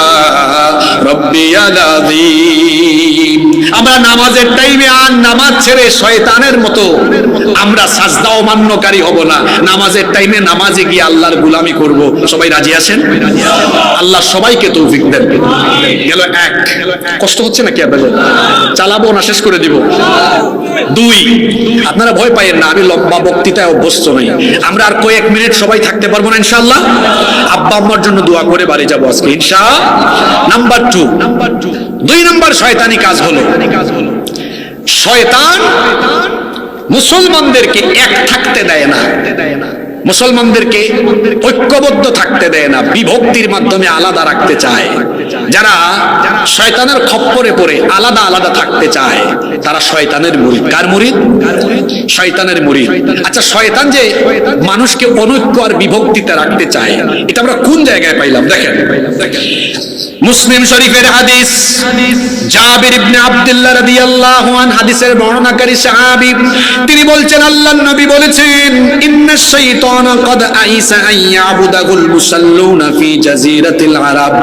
রব্বিয়াল আযীম। আমরা নামাজের টাইমে আর নামাজ ছেড়ে শয়তানের মতো আমরা সাজদা অমান্যকারী হব না। নামাজের টাইমে নামাজে গিয়ে আল্লাহর গোলামি করব। সবাই রাজি আছেন? আল্লাহ সবাইকে তৌফিক দেন। গেল এক, কষ্ট হচ্ছে নাকি আপনাদের? চালাবো না শেষ করে দিব? দুই, আপনারা ভয় পাইয়েন না, আমি লম্বা বক্তৃতায় অভ্যস্ত নই। আমরা আর কয়েক মিনিট সবাই থাকতে পারবো না ইনশাআল্লাহ। আব্বা আম্মার জন্য দোয়া করে বাড়ি যাবো আজকে ইনশাআল্লাহ। নাম্বার টু, 2 নম্বর শয়তানি কাজ হলো শয়তান মুসলমানদেরকে এক থাকতে দেয় না, মুসলমানদেরকে ঐক্যবদ্ধ থাকতে দেয় না, বিভক্তির মাধ্যমে আলাদা রাখতে চায়। যারা শয়তানের খপ্পরে পড়ে আলাদা আলাদা থাকতে চায় তারা শয়তানের মুরিদ। কার মুরিদ? শয়তানের মুরিদ। আচ্ছা শয়তান যে মানুষকে অনৈক্য আর বিভক্তিতে রাখতে চায় এটা আমরা কোন জায়গায় পাইলাম? দেখেন মুসলিম শরীফের হাদিস, জাবির ইবনে আব্দুল্লাহ রাদিয়াল্লাহু আনহু হাদিসের বর্ণনাকারী সাহাবী, তিনি বলছেন আল্লাহর নবী বলেছেন ইন্নাশ শাইতানা ক্বাদ আইসা আন ইয়াবুদাহুল মুসাল্লুনা ফি জাজিরাতিল আরব।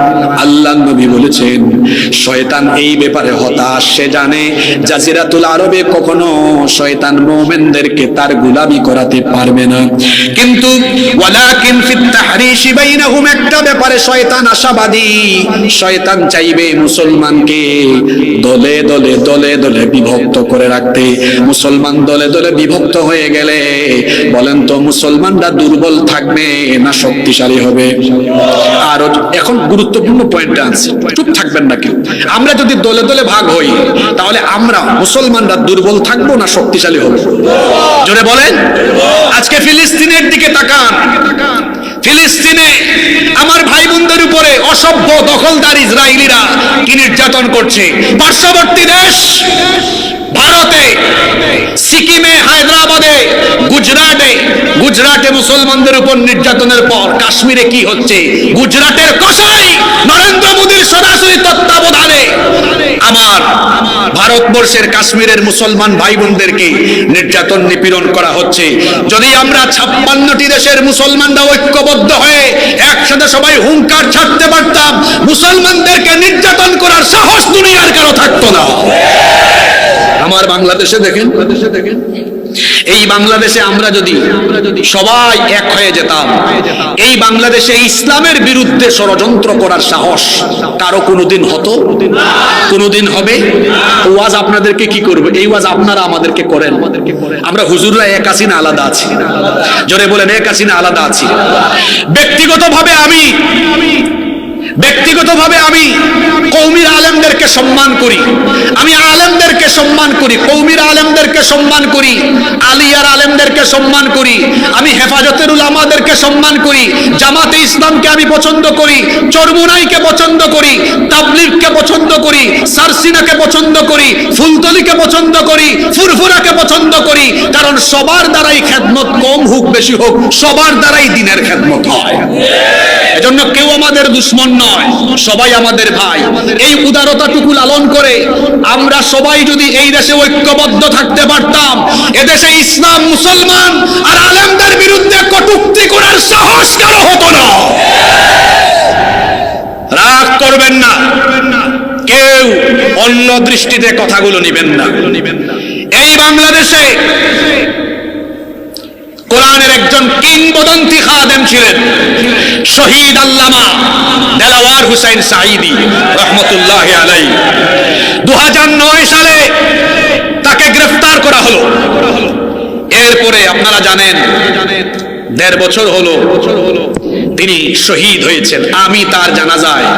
আল্লাহর নবী বলেছেন শয়তান এই ব্যাপারে হতাশ, সে জানে জাজিরাতুল আরবে কখনো শয়তান মুমিনদেরকে তার গোলামি করাতে পারবে না। কিন্তু ওয়ালাকিন ফিত তাহরিশ বাইনাহুম, একটা ব্যাপারে শয়তান আশাবাদী, শয়তান চাইবে মুসলমানকে দলে দলে দলে দলে বিভক্ত করে রাখতে। মুসলমান দলে দলে বিভক্ত হয়ে গেলে বলেন তো মুসলমানরা দুর্বল থাকবে না শক্তিশালী হবে? আর এখন গুরুত্বপূর্ণ পয়েন্টে আছে, চুপ থাকবেন না কেউ। আমরা যদি দলে দলে ভাগ হই তাহলে আমরা মুসলমানরা দুর্বল থাকবো না শক্তিশালী হব? জোরে বলেন। আজকে ফিলিস্তিনের দিকে তাকান, ফিলিস্তিনে আমার ভাই বোনদের উপরে অসভ্য দখলদার ইসরায়েলিরা কি নির্যাতন করছে। পার্শ্ববর্তী দেশ ভারতে, সিকিমে, হায়দ্রাবাদে, গুজরাটে মুসলমানদের উপর নির্যাতনের পর কাশ্মীরে কি হচ্ছে? গুজরাটের কসাই নরেন্দ্র মোদীর সরাসরি তত্ত্বাবধানে আমার ভারতবর্ষের কাশ্মীরের মুসলমান ভাই বোনদেরকে নির্যাতন নিপীড়ন করা হচ্ছে। যদি আমরা 56টি দেশের মুসলমানরা ঐক্যবদ্ধ হয়ে একসাথে সবাই হুঙ্কার ছাড়তে পারতাম, মুসলমানদেরকে নির্যাতন করার সাহস দুনিয়ার কারো থাকতো না। আমার বাংলাদেশে দেখেন এই বাংলাদেশে আমরা যদি সবাই এক হয়ে যেতাম, এই বাংলাদেশে ইসলামের বিরুদ্ধে ষড়যন্ত্র করার সাহস কারো কোনোদিন হতো? কোনোদিন হবে? ওয়াজ আপনাদেরকে কি করবে? এই ওয়াজ আপনারা আমাদেরকে করেন। আমরা হুজুররা এক আছি না আলাদা আছি? জোরে বলেন, এক আছি না আলাদা আছি? ব্যক্তিগতভাবে আমি কওমির আলেমদেরকে সম্মান করি, আমি আলেমদেরকে সম্মান করি, কওমির আলেমদেরকে সম্মান করি, আলিয়ার আলেমদেরকে সম্মান করি, আমি হেফাজতের উলামাদেরকে সম্মান করি, জামাতে ইসলামকে আমি পছন্দ করি, চরমুনাইকে পছন্দ করি, তাবলিগকে পছন্দ করি, সারসিনাকে পছন্দ করি, ফুলতলিকে পছন্দ করি, ফুরফুরাকে পছন্দ করি, কারণ সবার দ্বারাই খেদমত কম হোক বেশি হোক, সবার দ্বারাই দ্বীনের খেদমত হয়। এজন্য কেউ আমাদের দুশমন নয়, সবাই আমাদের ভাই। এই উদারতাটুকু লালন করে আমরা সবাই যদি এই দেশে ঐক্যবদ্ধ থাকতে পারতাম, এদেশে ইসলাম, মুসলমান আর আলেমদের বিরুদ্ধে কটূক্তি করার সাহস কারো হতো না। রাগ করবেন না, কেউ অন্য দৃষ্টিতে কথাগুলো নেবেন না। এই বাংলাদেশে কোরআনের একজন কিংবদন্তি খাদেম ছিলেন শহীদ আল্লামা দেলাওয়ার হুসাইন সাঈদী রহমতুল্লাহি আলাইহি। 2009 সালে তাকে গ্রেফতার করা হলো। এরপরে আপনারা জানেন 1.5 বছর হলো তিনি শহীদ হয়েছেন। আমি তার জানাজায়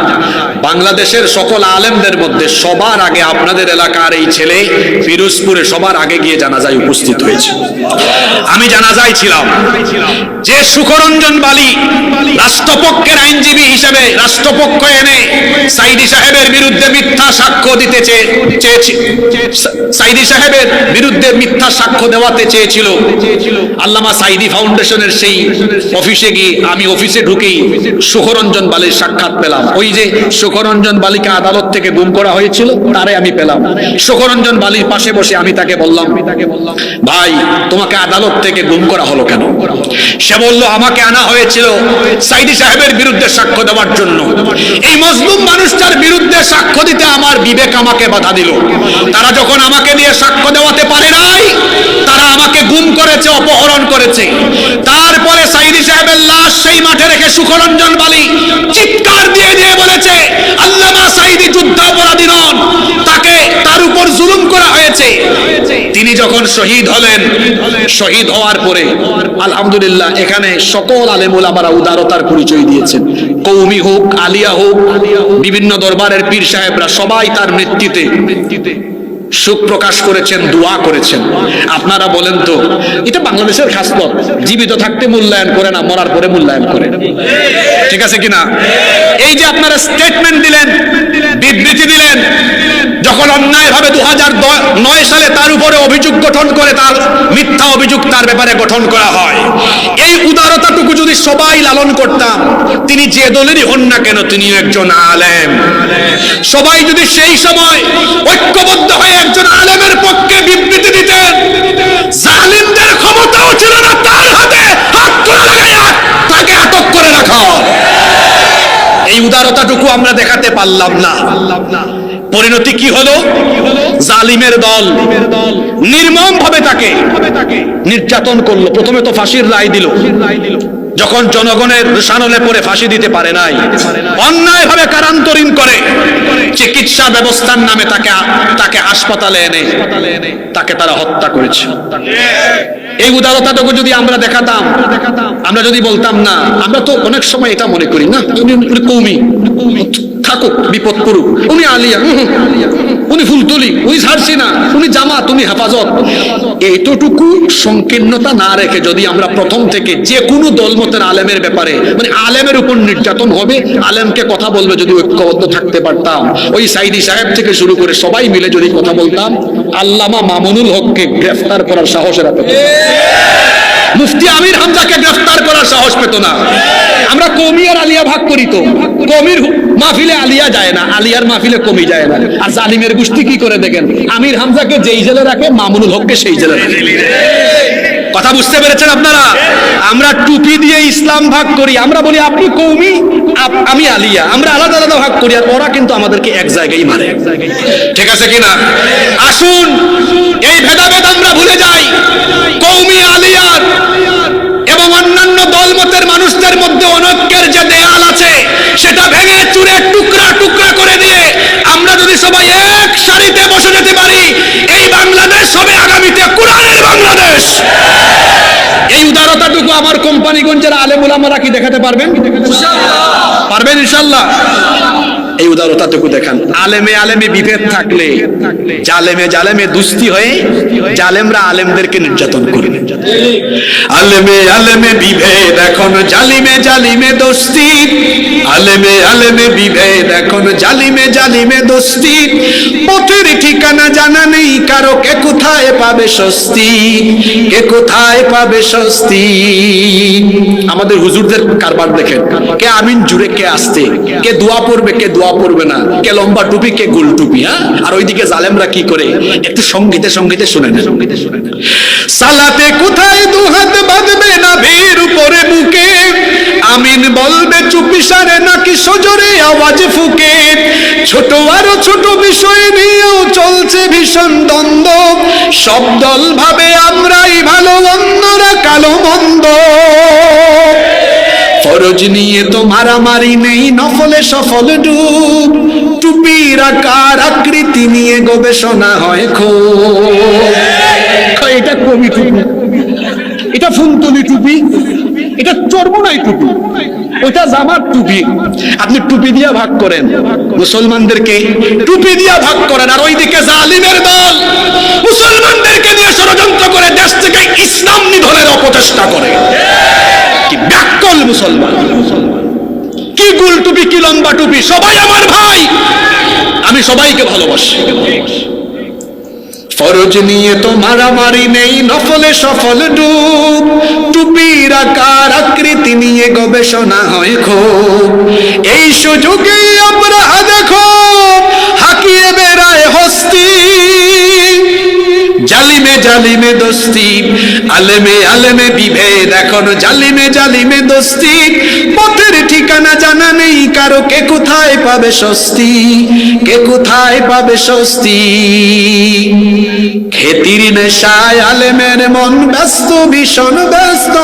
বাংলাদেশের সকল আলেমদের মধ্যে সবার আগে আপনাদের এলাকার এই ছেলে ফিরোজপুরে সবার আগে গিয়ে জানাজায় উপস্থিত হয়েছে। আমি জানাজায় ছিলাম। যে সুখরঞ্জন বালি রাষ্ট্রপক্ষের আইনজীবী হিসেবে রাষ্ট্রপক্ষ এনে সাইদি সাহেবের বিরুদ্ধে মিথ্যা সাক্ষ্য দিতে সাইদি সাহেবের বিরুদ্ধে মিথ্যা সাক্ষ্য দেওয়াতে চেয়েছিল, আল্লামা সাইদি ফাউন্ডেশনের সেই অফিসে গিয়ে আমি অফিসে ঢুকেই সুখরঞ্জন বালির সাক্ষাৎ পেলাম। ওই যে সুখরঞ্জন বালিকে আদালত থেকে গুম করা হয়েছিল তারে আমি পেলাম। সুখরঞ্জন বালির পাশে বসে আমি তাকে বললাম, ভাই তোমাকে আদালত থেকে গুম করা হলো কেন? সে বলল, আমাকে আনা হয়েছিল সাইদি সাহেবের বিরুদ্ধে সাক্ষ্য দেওয়ার জন্য। এই মজলুম মানুষটার বিরুদ্ধে সাক্ষ্য দিতে আমার বিবেক আমাকে বাধা দিল। তারা যখন আমাকে দিয়ে সাক্ষ্য দেওয়াতে পারে নাই, তারা আমাকে গুম করেছে, অপহরণ করেছে। তারপরে সাইদি সাহেবের লাশ সেই মাঠে রেখে সুখরঞ্জন বালি চিৎকার দিয়ে দিয়ে বলেছে, আল্লামা সাইদি যুদ্ধাপরাধী নন, তাকে তার উপর জুলুম করা হয়েছে। তিনি যখন শহীদ হলেন, শহীদ হওয়ার পরে আলহামদুলিল্লাহ এখানে সকল আলেম ওলামারা উদারতার পরিচয় দিয়েছেন। কওমি হোক, আলিয়া হোক, বিভিন্ন দরবারের পীর সাহেবরা সবাই তার মৃত্যুতে শোক প্রকাশ করেছেন, দোয়া করেছেন। আপনারা বলেন তো, এটা বাংলাদেশের খাসলত, জীবিত থাকতে মূল্যায়ন করে না, মরার পরে মূল্যায়ন করে। ঠিক আছে কিনা? এই যে আপনারা স্টেটমেন্ট দিলেন, বিবৃতি দিলেন, যখন অন্যায়ভাবে 2009 সালে তার উপরে অভিযোগ গঠন করে, তার মিথ্যা অভিযোগ তার ব্যাপারে গঠন করা হয়, এই উদারতাটুকু যদি সবাই লালন করতাম, তিনি যে দলেরই হন না কেন তিনিও একজন আলেম। সবাই যদি সেই সময় ঐক্যবদ্ধ হয়ে একজন আলেমের পক্ষে বিবৃতি দিতেন, জালিমদের ক্ষমতাও ছিল না তার হাতে হাত তোলা লাগাইয়া তাকে আটক করে রাখা। এই উদারতাটুকু আমরা দেখাতে পারলাম না। পরিণতি কি হলো? জালিমের দল নির্মম ভাবে তাকে নির্যাতন করলো। প্রথমে তো ফাঁসির রায় দিল, যখন জনগণের রোষানলে পড়ে ফাঁসি দিতে পারে নাই, অন্যায়ভাবে কারান্তরীণ করে চিকিৎসা ব্যবস্থার নামে তাকে হাসপাতালে এনে তাকে তারা হত্যা করেছে। এই উদারতাটুকু যদি আমরা দেখাতাম, আমরা যদি বলতাম না, আমরা তো অনেক সময় এটা মনে করি না, উনি কওমি, থাকুক বিপদ করুক, উনি আলিয়া, উনি ফুলতলি, উনি সারসিনা, উনি জামাত, উনি হেফাজত, এইটুকু সংকীর্ণতা না রেখে যদি আমরা প্রথম থেকে যে কোনো দলমতের আলেমের ব্যাপারে, মানে আলেমের উপর নির্যাতন হবে, আলেমকে কথা বলবে, যদি ঐক্যবদ্ধ থাকতে পারতাম, ওই সাইদি সাহেব থেকে শুরু করে সবাই মিলে যদি কথা বলতাম, আল্লামা মামুনুল হককে গ্রেফতার করার সাহস এরা পেত, মুফতি আমির হামজাকে গ্রেফতার করার সাহস পেত না। আমরা কওমি আর আলিয়া ভাগ করি, তো কওমির মাহফিলে আলিয়া যায় না, আলিয়ার মাহফিলে কওমি যায় না। আর জালিমের গোষ্ঠী কি করে দেখেন, আমির হামজাকে যেই জেলে রাখে, মামুনুল হককে সেই জেলে রাখে। কথা বুঝতে পেরেছেন আপনারা? আমরা টুপি দিয়ে ইসলাম ভাগ করি, আমরা বলি আপনি কওমি, আমি আলিয়া, আমরা আলাদা আলাদা ভাগ করি, আর ওরা কিন্তু আমাদেরকে এক জায়গায় মারে। ঠিক আছে কিনা? আসুন এই ভেদাভেদ আমরা ভুলে যাই। কওমি আমার কোম্পানিগঞ্জের আলেম ওলামারা কি দেখাতে পারবেন? পারবেন ইনশাআল্লাহ। এই উদারতাটুকু দেখান। আলেমে আলেমে বিভেদ থাকলে জালেমে জালেমে দুস্তি হয়ে জালেমরা আলেমদেরকে নির্যাতন করবে। আলেমে আলেমে বিভেদ এখন জালিমে জালিমে দোস্তি, আলেমে আলেমে বিভেদ এখন জালিমে জালিমে দোস্তি, পথের ঠিকানা জানা নেই কারো, কে কোথায় পাবে স্বস্তি, কে কোথায় পাবে স্বস্তি। আমাদের হুজুরদের কারবার দেখেন, কে আমিন জুড়ে কে আসতে, কে দোয়া পড়বে কে দোয়া পড়বে না, কে লম্বা টুপি কে গোল টুপি। হ্যাঁ, আর ওইদিকে জালেমরা কি করে একটু সঙ্গীতে সঙ্গীতে শুনে না। সালাতে কোথায় দুহাত বাঁধবে না ভিড় উপরে বুকে, আমিন বলবে চুপি সারে নাকি সজোরে আওয়াজ ফুকে। ছোট আরো ছোট বিষয় নিয়েও চলছে ভীষণ দ্বন্দ্ব, সব দল ভাবে আমরাই ভালো অন্যরা কালো মন্দ। ফরজ নিয়ে তো মারামারি নেই, নফলে সফল ডুব, টুপির আকার আকৃতি নিয়ে গবেষণা হয় খুব। এটা কবি টুপি, এটা ফুলতলি টুপি, এটা চর্মনাই টুপি, ওটা জামার টুপি। আপনি টুপি দিয়া ভাগ করেন, মুসলমানদেরকে টুপি দিয়া ভাগ করেন, আর ওইদিকে জালিমের দল মুসলমানদেরকে নিয়ে ষড়যন্ত্র করে দেশ থেকে ইসলাম নিধনের অপচেষ্টা করে। কি ব্যাকল মুসলমান, কি গোল টুপি কি লম্বা টুপি, সবাই আমার ভাই, আমি সবাইকে ভালোবাসি। ফরজ নিয়ে তো মারামারি নেই, নফলে সফল ডুব, টুপির আকার আকৃতি নিয়ে গবেষণা হয় খুব। এই সুযোগে আমরা দেখো হাকিয়ে বেড়ায় হস্তি, জালিমে জালিমে দোস্তি, আলেমে আলেমে বিভেদ এখন জালিমে জালিমে দোস্তি, পথের ঠিকানা জানা নেই কারো, কে কোথায় পাবে স্বস্তি, কে কোথায় পাবে স্বস্তি। খেতির নেশায় আলেমের মন ব্যস্ত ভীষণ ব্যস্ত,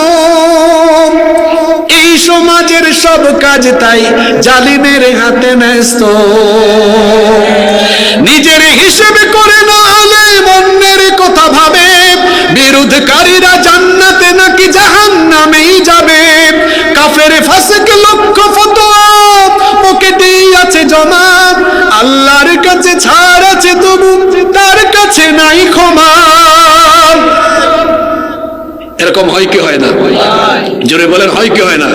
এই সমাজের সব কাজ তাই জালিমের হাতে ন্যস্ত। নিজের হিসেবে করে না আলেম অন্যের কথা ভাবে, বিরোধকারীরা জান্নাতে নাকি জাহান্নামেই যাবে। কাফের ফাসিক লক্ষ ফতোয়া পকেটেই আছে জমা, আল্লাহর কাছে ছাড় আছে তবু তার কাছে নাই ক্ষমা। এরকম হয় কি হয় না? জোরে বলেন, হয় কি হয় না?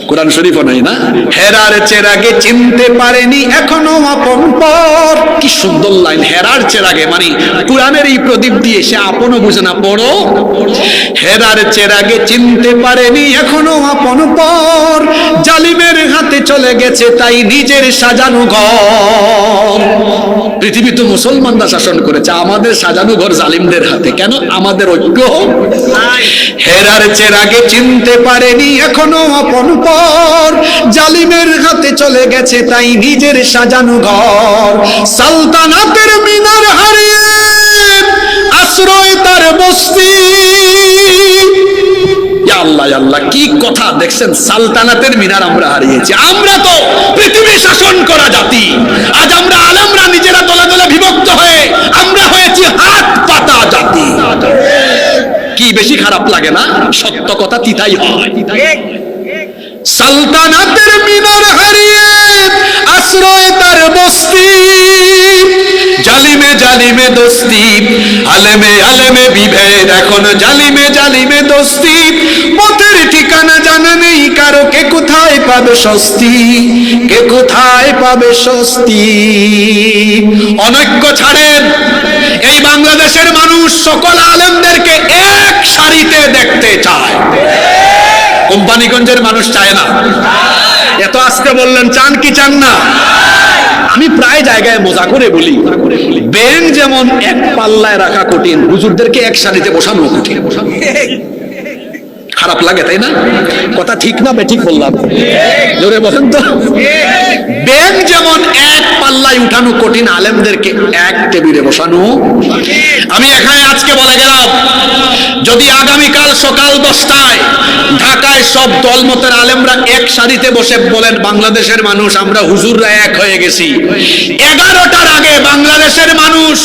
কোরআন শরীফও নাই না? হেরার চেরাগে চিনতে পারেনি এখনো আপন পর। কি সুন্দর লাইন, হেরার চেরাগে, মানে কোরআনের এই প্রদীপ দিয়ে সে আপনও বুঝে না। পড়ো, হেরার চেরাগে চিনতে পারেনি এখনো আপন পর, জালিমের হাতে চলে গেছে তাই নিজের সাজানো ঘর। পৃথিবী তো মুসলমানরা শাসন করেছে, আমাদের সাজানো ঘর জালিমদের হাতে। কেন? আমাদের ঐক্য। হেরার চেরাগে চিনতে পারেনি এখনো আপন পর, জালিমের হাতে চলে গেছে তাই নিজের সাজানো ঘর। সালতানাতের মিনার হারিয়ে আশ্রয় তার বস্তি। আল্লাহ আল্লাহ, কি কথা দেখছেন? সালতানাতের মিনার আমরা হারিয়েছি। আমরা তো পৃথিবী শাসন করা জাতি, আজ আমরা আলেমরা নিজেরা দলে দলে বিভক্ত হয়ে আমরা হয়েছি হাত পাতা জাতি। কি বেশি খারাপ লাগে না? সত্য কথা তিতাই হয়। সালতানাতের মিনার হারিয়ে আশ্রয় তার বস্তি, জালিমে জালিমে দোস্তি, আলেমে আলেমে বিভেদ এখন জালিমে জালিমে দোস্তি, পথের ঠিকানা জানা নেই কারো, কে কোথায় পাবে স্বস্তি, কে কোথায় পাবে স্বস্তি। অনৈক্য ছাড়েন, এই বাংলাদেশের মানুষ সকল আলেমদেরকে এক সারিতে দেখতে চায়। কোম্পানিগঞ্জের মানুষ চায় না। এত আজকে বললেন চান কি চান না? আমি প্রায় জায়গায় মজা করে বলি, ব্যাং যেমন এক পাল্লায় রাখা কঠিন, হুজুরদেরকে এক সারিতে বসানো কঠিন। খারাপ লাগে তাই না? কথা ঠিক না বেঠিক বললাম? জোরে বলেন তো। ব্যাং যেমন এক পাল্লায় উঠানো কঠিন, আলেমদেরকে এক টেবিলে বসানো। আমি এখানে আজকে বলে গেলাম, যদি আগামীকাল সকাল 10টায় ঢাকায় সব দলমতের আলেমরা এক সারিতে বসে বলেন বাংলাদেশের মানুষ আমরা হুজুররা এক হয়ে গেছি, 11টার আগে বাংলাদেশের মানুষ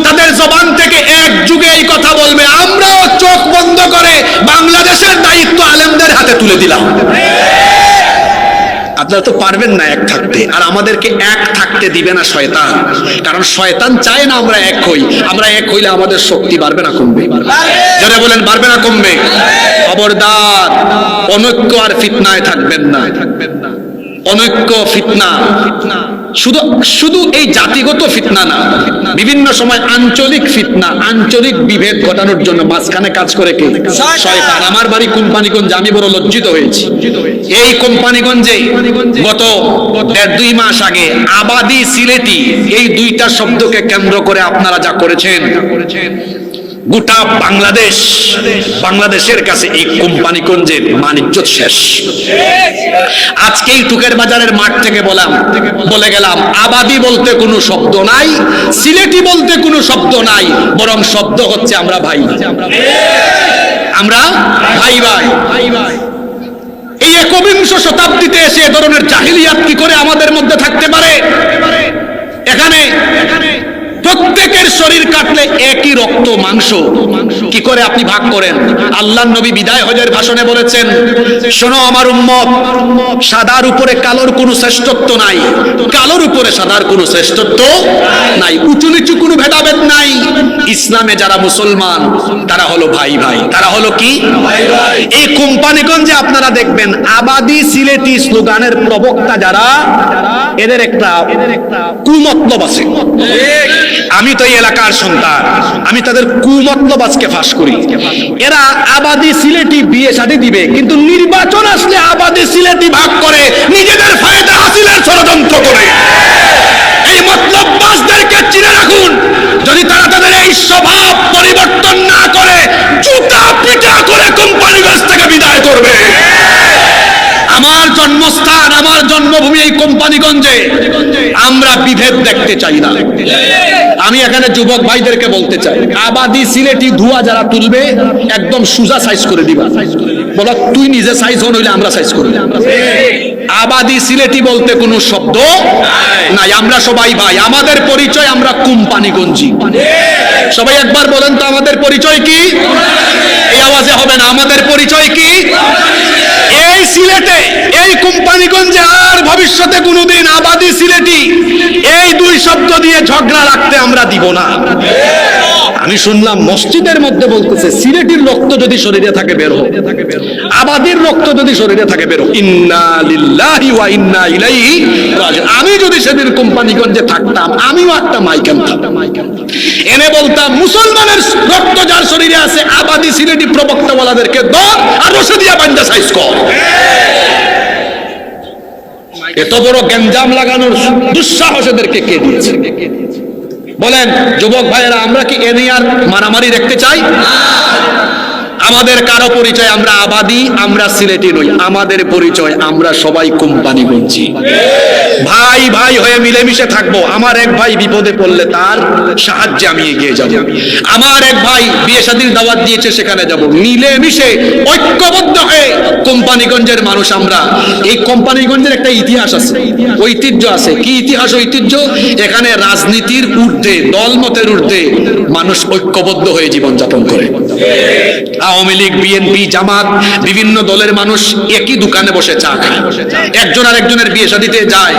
তাদের জবান থেকে এক যুগে এই কথা বলবে, আমরাও চোখ বন্ধ করে বাংলাদেশ বাংলাদেশের দায়িত্ব আলেমদের হাতে তুলে দিলাম। আপনারা তো পারবেন না এক থাকতে, আর আমাদেরকে এক থাকতে দিবে না শয়তান, কারণ শয়তান চায় না আমরা এক হই। আমরা এক হইলে আমাদের শক্তি বাড়বে না কমবে? যারা বলেন বাড়বে না কমবে? খবরদার, অনৈক্য আর ফিতনায় থাকবেন না। অনৈক্য ফিতনা শুধু এই জাতিগত ফিতনা না, বিভিন্ন সময় আঞ্চলিক ফিতনা, আঞ্চলিক বিভেদ ঘটানোর জন্য মাঝখানে কাজ করে কে? শয়তান। আমার বাড়ি কোম্পানিগঞ্জে, আমি বড় লজ্জিত হয়েছি। এই কোম্পানিগঞ্জে গত 1.5 মাস আগে আবাদি সিলেটি এই দুইটা শব্দকে কেন্দ্র করে আপনারা যা করেছেন, গোটা বাংলাদেশের কাছে এই কোম্পানিগঞ্জের মানিজ্যত শেষ। আজকেই টুকের বাজারের মাঠ থেকে বলে গেলাম, আবাদি বলতে কোনো শব্দ নাই, সিলেটি বলতে কোনো শব্দ নাই, বরং শব্দ হচ্ছে আমরা ভাই। আমরা ভাই ভাই। এই 21 শতাব্দীতে এসে এ ধরনের জাহিলিয়াত কি করে আমাদের মধ্যে থাকতে পারে? এখানে প্রত্যেকের শরীর কাটলে একই রক্ত মাংস, কি করে আপনি ভাগ করেন? আল্লাহর নবী বিদায় হজের ভাষণে বলেছেন, শোনো আমার উম্মত, সাদার উপরে কালোর কোনো শ্রেষ্ঠত্ব নাই, কালোর উপরে সাদার কোনো শ্রেষ্ঠত্ব নাই, উঁচু নিচু কোনো ভেদাভেদ নাই। ইসলামে যারা মুসলমান তারা হলো ভাই ভাই। তারা হলো কি? এই কোম্পানিগঞ্জে আপনারা দেখবেন আবাদি সিলেটি স্লোগানের প্রবক্তা যারা, এদের একটা কুমতলব আছে। আমি তো এই এলাকার সন্তান, আমি তাদের কুমতলব আজকে ফাঁস করি। এরা আবাদি সিলেটি বিয়ে শাদী দিবে, কিন্তু নির্বাচন আসলে আবাদি সিলেটি ভাগ করে নিজেদের ফায়দা হাসিলের ষড়যন্ত্র করে। এই মতলববাজদেরকে চিনে রাখুন, যদি তারা তাদের এই স্বভাব পরিবর্তন না করে জুতা পিটা করে কোম্পানিগঞ্জ থেকে বিদায় করবে। আমার জন্মস্থান, আমার জন্মভূমি এই কোম্পানিগঞ্জে, আমরা বিভেদ দেখতে চাই না। আমি এখানে যুবক ভাইদেরকে বলতে চাই, আবাদি সিলেটি ধোয়া যারা তুলবে একদম সোজা সাইজ করে দিবা, বলো তুই নিজে সাইজ হন, হইলে আমরা সাইজ করি। আবাদি সিলেটি বলতে কোনো শব্দ নাই, আমরা সবাই ভাই। আমাদের পরিচয়, আমরা কোম্পানিগঞ্জি। সবাই একবার বলেন তো আমাদের পরিচয় কি? এই আওয়াজে হবে না, আমাদের পরিচয় কি? এই সিলেটে, এই কোম্পানিগঞ্জে আর ভবিষ্যতে কোনোদিন আবাদি সিলেটি এই দুই শব্দ দিয়ে ঝগড়া রাখতে আমরা দিব না। আমি শুনলাম মসজিদের মধ্যে বলতেছে, সিলেটির রক্ত যদি শরীরে থাকে বের হোক, আবাদির রক্ত যদি শরীরে থাকে বের হোক। ইন্না লিল্লাহি ওয়া ইন্না ইলাইহি রাজিউন। আমি যদি সেদিন কোম্পানিগঞ্জে থাকতাম, আমিও একটা মাইক আনতাম, এনে বলতাম মুসলমানের রক্ত যার শরীরে আছে, আবাদি সিলেটি প্রবক্তাওয়ালাদেরকে ধর আর রশি দিয়া বান্ধা সাইজ কর। এত বড় গেঞ্জাম লাগানোর দুঃসাহস এদেরকে কে দিয়েছে? বলেন যুবক ভাইয়েরা, আমরা কি এ নিয়ে আর মারামারি দেখতে চাই? আমাদের কারো পরিচয় আমরা আবাদি, আমরা সিলেটি নই। আমাদের পরিচয় আমরা সবাই কোম্পানিগঞ্জি। ভাই ভাই হয়ে মিলেমিশে থাকবো। আমার এক ভাই বিপদে পড়লে তার সাহায্যে আমি এগিয়ে যাব। আমার এক ভাই বিয়ে শাদীর দাওয়াত দিয়েছে, সেখানে যাব। মিলেমিশে ঐক্যবদ্ধ হয়ে কোম্পানিগঞ্জের মানুষ আমরা। এই কোম্পানিগঞ্জের একটা ইতিহাস আছে, ঐতিহ্য আছে। কি ইতিহাস, ঐতিহ্য? এখানে রাজনীতির ঊর্ধ্বে, দলমতের ঊর্ধ্বে মানুষ ঐক্যবদ্ধ হয়ে জীবনযাপন করে। আওয়ামী লীগ, বিএনপি, জামাত, বিভিন্ন দলের মানুষ একই দোকানে বসে চা খায়, একজন আরেকজনের বিয়ে শাদীতে যায়।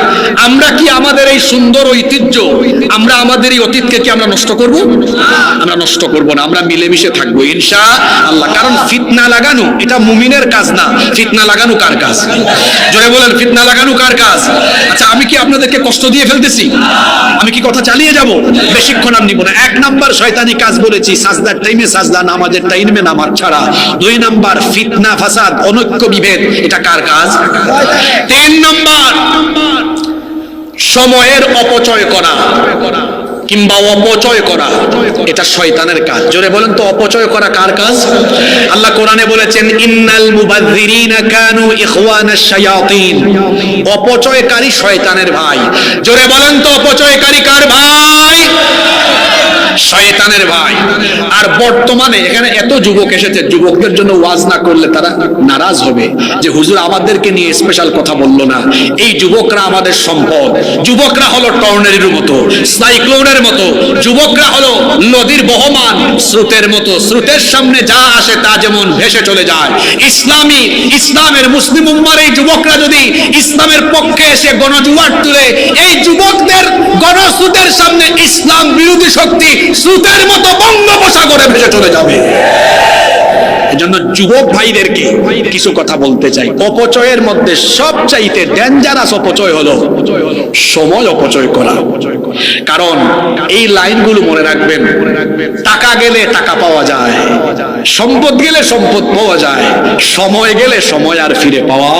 আমরা কি আমাদের এই সুন্দর ঐতিহ্য, আমরা আমাদের এই অতীতকে কি আমরা নষ্ট করব? আমরা নষ্ট করব না, আমরা মিলেমিশে থাকবো ইনশাআল্লাহ। কারণ ফিতনা লাগানো এটা মুমিনের কাজ না। ফিতনা লাগানো কার কাজ? জোরে বলেন, ফিতনা লাগানো কার কাজ? আচ্ছা, আমি কি আপনাদেরকে কষ্ট দিয়ে ফেলতেছি? আমি কি কথা চালিয়ে যাব? বেশিক্ষণ আমি নিব না। 1 নাম্বার শয়তানি কাজ বলেছি, সাজদার টাইমে সাজদা, নামাজের টাইমে নামাজ ছাড়া। 2 নাম্বার ফিতনা ফাসাদ, অনৈক্য বিভেদ, এটা কার কাজ? 3 নাম্বার সময়ের অপচয় করা কিংবা অপচয় করা, এটা শয়তানের কাজ। জোরে বলেন তো, অপচয় করা কার কাজ? আল্লাহ কোরআনে বলেছেন, ইন্নাল মুবাযযিরিনা কানু ইখওয়ানাশ শায়াতিন। অপচয়কারী শয়তানের ভাই। জোরে বলেন তো, অপচয়কারী কার ভাই? শয়তানের ভাই। আর বর্তমানে এখানে এত যুবক এসেছে, যুবকদের জন্য ওয়াজ না করলে তারা নারাজ হবে যে হুজুর আমাদেরকে নিয়ে স্পেশাল কথা বললো না। এই যুবকরা আমাদের সম্পদ। যুবকরা হলো টর্নেডোর মতো, সাইক্লোনের মতো। যুবকরা হলো নদীর বহমান স্রোতের মতো, স্রোতের সামনে যা আসে তা যেমন ভেসে চলে যায়। ইসলামের মুসলিম উম্মার এই যুবকরা যদি ইসলামের পক্ষে এসে গণজুয়ার তুলে, এই যুবকদের গণস্রোতের সামনে ইসলাম বিরোধী শক্তি স্রোতের মতো বঙ্গোপসাগরে ভেসে চলে যাবে। এজন্য যুবক ভাইদেরকে কিছু কথা বলতে চাই। অপচয়ের মধ্যে সবচাইতে ডেঞ্জারাস অপচয় হলো সময় অপচয় করা। কারণ এই লাইনগুলো মনে রাখবেন, টাকা গেলে টাকা পাওয়া যায়, সম্পদ গেলে সম্পদ পাওয়া যায়, সময় গেলে সময় আর ফিরে পাওয়া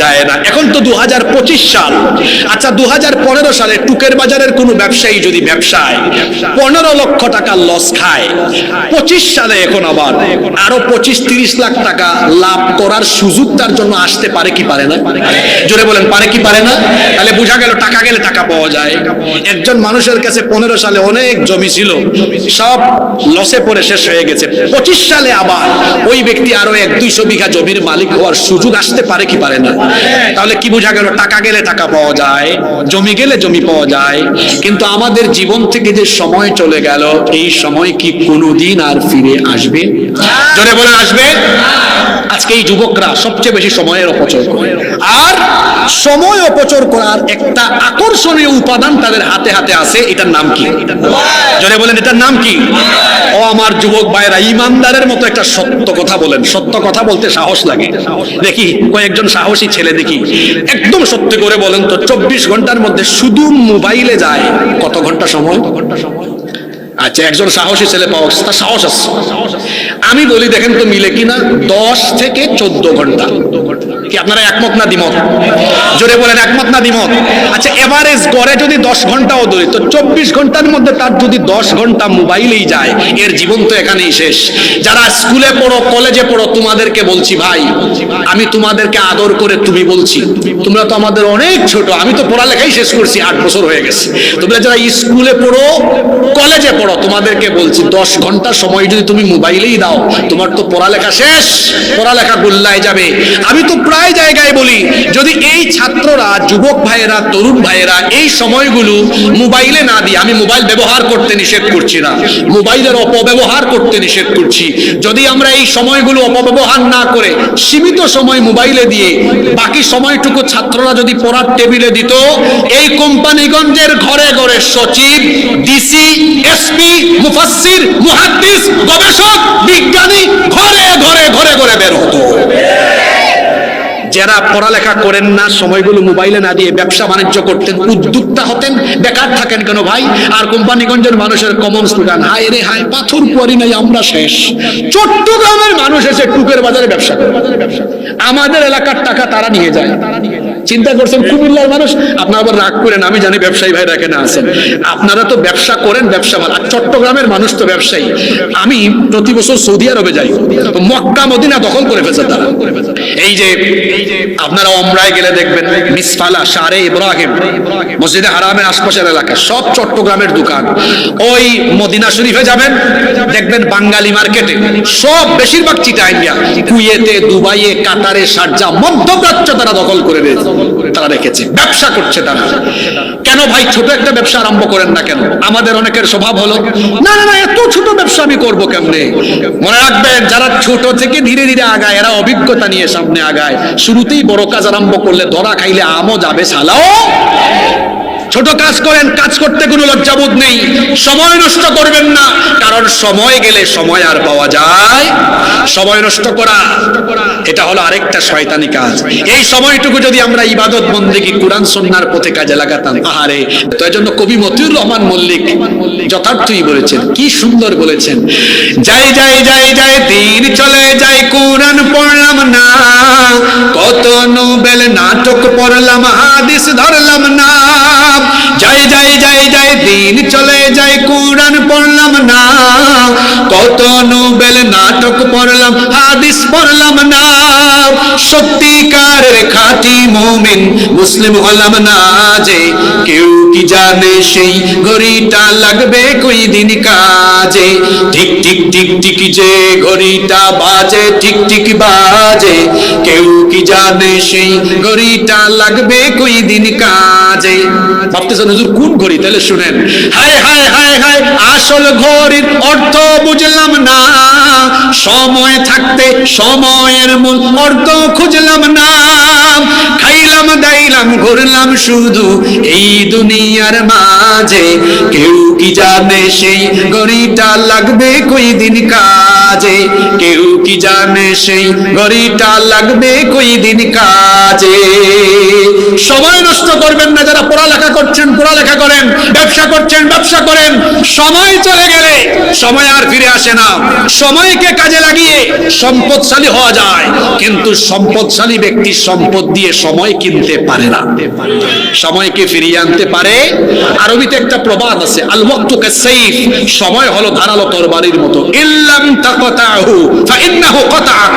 যায় না। এখন তো 2025 সাল। আচ্ছা, 2015 সালে টুকের বাজারের কোনো ব্যবসায়ী যদি ব্যবসায় 15 লক্ষ টাকা লস খায়, 25 সালে এখন আবার আরো 25-30 লাখ টাকা লাভ করার সুযোগ তার জন্য আসতে পারে কি পারে না? জোরে বলেন, পারে কি পারে না? তাহলে বোঝা গেল টাকা গেলে টাকা পাওয়া যায়। একজন মানুষের কাছে 15 সালে অনেক জমি ছিল, সব লসে পড়ে শেষ হয়ে গেছে। 25 সালে আবার ওই ব্যক্তি আরো 100-200 বিঘা জমির মালিক হওয়ার সুযোগ আসতে পারে কি পারে না? তাহলে কি বোঝা গেল? টাকা গেলে টাকা পাওয়া যায়, জমি গেলে জমি পাওয়া যায়। কিন্তু আমাদের জীবন থেকে যে সময় চলে গেল, এই সময় কি কোনোদিন আর ফিরে আসবে? জোরে বলে আসবে? আজকে এই যুবকরা সবচেয়ে বেশি সময়ের অপচয় করে। আর সময় অপচয় করার একটা আকর্ষণীয় উপাদান তাদের হাতে হাতে আছে। এটার নাম কি? জোরে বলেন, এটার নাম কি? ও আমার যুবক ভাইরা, ইমানদারের মতো একটা সত্য কথা বলেন। সত্য কথা বলতে সাহস লাগে। দেখি কয়েকজন সাহসী ছেলে দেখি, একদম সত্যি করে বলেন তো, 24 ঘন্টার মধ্যে শুধু মোবাইলে যায় কত ঘন্টা সময়? আচ্ছা, একজন সাহসী ছেলে পাওয়া গেছে, তার সাহস আছে। আমি বলি দেখেন তো মিলে কিনা, 10 থেকে 14 ঘন্টা। কি আপনারা একমত না দ্বিমত? জোরে বলেন, একমত না দ্বিমত? আচ্ছা, এভারেজ গড়ে যদি 10 ঘন্টাও ধরি, তো 24 ঘন্টার মধ্যে তার যদি 10 ঘন্টা মোবাইলেই যায়, এর জীবন তো এখানেই শেষ। যারা স্কুলে পড়ো, কলেজে পড়ো, তোমাদেরকে বলছি ভাই, আমি তোমাদেরকে আদর করে তুমি বলছি, তোমরা তো আমাদের অনেক ছোট। আমি তো পড়ালেখাই শেষ করছি, 8 বছর হয়ে গেছে। তোমরা যারা স্কুলে পড়ো, কলেজে পড়ো, তোমাদেরকে বলছি 10 ঘন্টা সময় যদি তুমি মোবাইলেই দাও, তোমার তো পড়ালেখা শেষ, পড়ালেখা গোল্লায় যাবে। আমি তো প্রায় জায়গায় বলি, যদি এই ছাত্ররা, যুবক ভাইয়েরা, তরুণ ভাইয়েরা এই সময়গুলো মোবাইলে না দিয়ে, আমি মোবাইল ব্যবহার করতে নিষেধ করছি না, মোবাইলের অপব্যবহার করতে নিষেধ করছি, যদি আমরা এই সময়গুলো অপব্যবহার না করে সীমিত সময় মোবাইলে দিয়ে বাকি সময়টুকু ছাত্ররা যদি পড়ার টেবিলে দিত, এই কোম্পানিগঞ্জের ঘরে ঘরে সচিব, ডিসি, এসপি, মুফাসসির, মুহাদ্দিস, গবেষক, বিজ্ঞানী ঘরে ঘরে ঘরে ঘরে বের হতো। যারা পড়ালেখা করেন না, সময়গুলো মোবাইলে না দিয়ে ব্যবসা বাণিজ্য করতেন, উদ্যোক্তা হতেন, বেকার থাকেন কেন ভাই? আর কোম্পানিগঞ্জের মানুষের কমন স্লোগান, হায় রে হায়, পাথর পরি নাই আমরা শেষ। চট্টগ্রামের মানুষ এসে টুকের বাজারে ব্যবসা করে, আমাদের এলাকার টাকা তারা নিয়ে যায়। চিন্তা করছেন, কুমিল্লার মানুষ, আপনারা আবার রাগ করেন, আমি জানি ব্যবসায়ী ভাইরা এখানে আছেন, আপনারা তো ব্যবসা করেন, ব্যবসা ভালো। আর চট্টগ্রামের মানুষ তো ব্যবসায়ী। আমি প্রতি বছর সৌদি আরবে যাই, মক্কা মদিনা দখল করে ফেলছে তারা। এই যে আপনারা ওমরায় গেলে দেখবেন, মিসফালা, শারে ইব্রাহিম, মসজিদে হারামের আশপাশের এলাকা সব চট্টগ্রামের দোকান। ওই মদিনা শরীফে যাবেন, দেখবেন বাঙালি মার্কেটে সব, বেশিরভাগ চিটাঙ্গিয়া, কুয়েতে, দুবাইয়ে, কাতারে, শারজা, মধ্যপ্রাচ্য তারা দখল করে তারা রেখেছে, ব্যবসা করছে তারা। কেন ভাই ছোট একটা ব্যবসা আরম্ভ করেন না কেন? আমাদের অনেকের স্বভাব হলো, না না না, এত ছোট ব্যবসা আমি করবো কেমনে? মনে রাখবেন, যারা ছোট থেকে ধীরে ধীরে আগায়, এরা অভিজ্ঞতা নিয়ে সামনে আগায়। শুরুতেই বড় কাজ আরম্ভ করলে ধরা খাইলে আমও যাবে, সালাও। ছোট কাজ করেন, কাজ করতে কোনো লজ্জাবোধ নেই। সময় নষ্ট করবেন না, কারণ সময় গেলে সময় আর পাওয়া যায়। সময় নষ্ট করা, এটা হলো আরেকটা শয়তানি কাজ। এই সময়টুকু যদি আমরা ইবাদত বন্দেগী, কুরআন সুন্নাহর পথে কাজে লাগাতাম, আহারে। তো এজন্য কবি মতিউর রহমান মল্লিক যথার্থই বলেছেন, কি সুন্দর বলেছেন, যাই যাই যাই যাই দিন চলে যায়, কুরআন পড়লাম না, কত নোবেল নাটক পড়লাম, হাদিস ধরলাম না। যাই যাই যাই যাই দিন চলে যায়, কুরআন পড়লাম না, কত নোবেল নাটক পড়লাম, হাদিস পড়লাম না। সত্যিকারের খাঁটি মুমিন মুসলিম হলাম না যে, কেউ কি জানে সেই ঘড়িটা লাগবে কই দিন কাজে। ঠিক ঠিক ঠিক ঠিক যে ঘড়িটা বাজে, ঠিক ঠিক বাজে, কেউ কি জানে সেই ঘড়িটা লাগবে কই দিন কাজে। ভাবতেছেন হুজুর কোন ঘড়ি? তাহলে শুনেন, হায় হায় হায় হায়, আসল ঘড়ির অর্থ বুঝলাম না, সময় থাকতে সময়ের মূল অর্থ খুঁজলাম না, খাইলাম দাইলাম ঘুরলাম শুধু এই দুনিয়ার মাঝে, কেউ কি জানে সেই ঘড়িটা লাগবে কই দিন কাজে, কেউ কি জানে সেই ঘড়িটা লাগবে কই দিন কাজে। সময় নষ্ট করবেন না, যারা পড়ালেখা করছেন পড়ালেখা করেন, ব্যবসা করছেন ব্যবসা করেন। সময় চলে গেলে সময় আর ফিরে আসে না। সময়কে কাজে লাগিয়ে সম্পদশালী হওয়া যায়, কিন্তু সম্পদশালী ব্যক্তি সম্পদ দিয়ে সময় কিনতে পারে না, সময়কে ফিরিয়ে আনতে পারে। আরবিতে একটা প্রবাদ আছে, আল ওয়াক্তু কাসাইফ, সময় হলো ধারালো তরবারির মতো, ইল্লাম তাকতাহু ফাইন্নাহু কাতাক।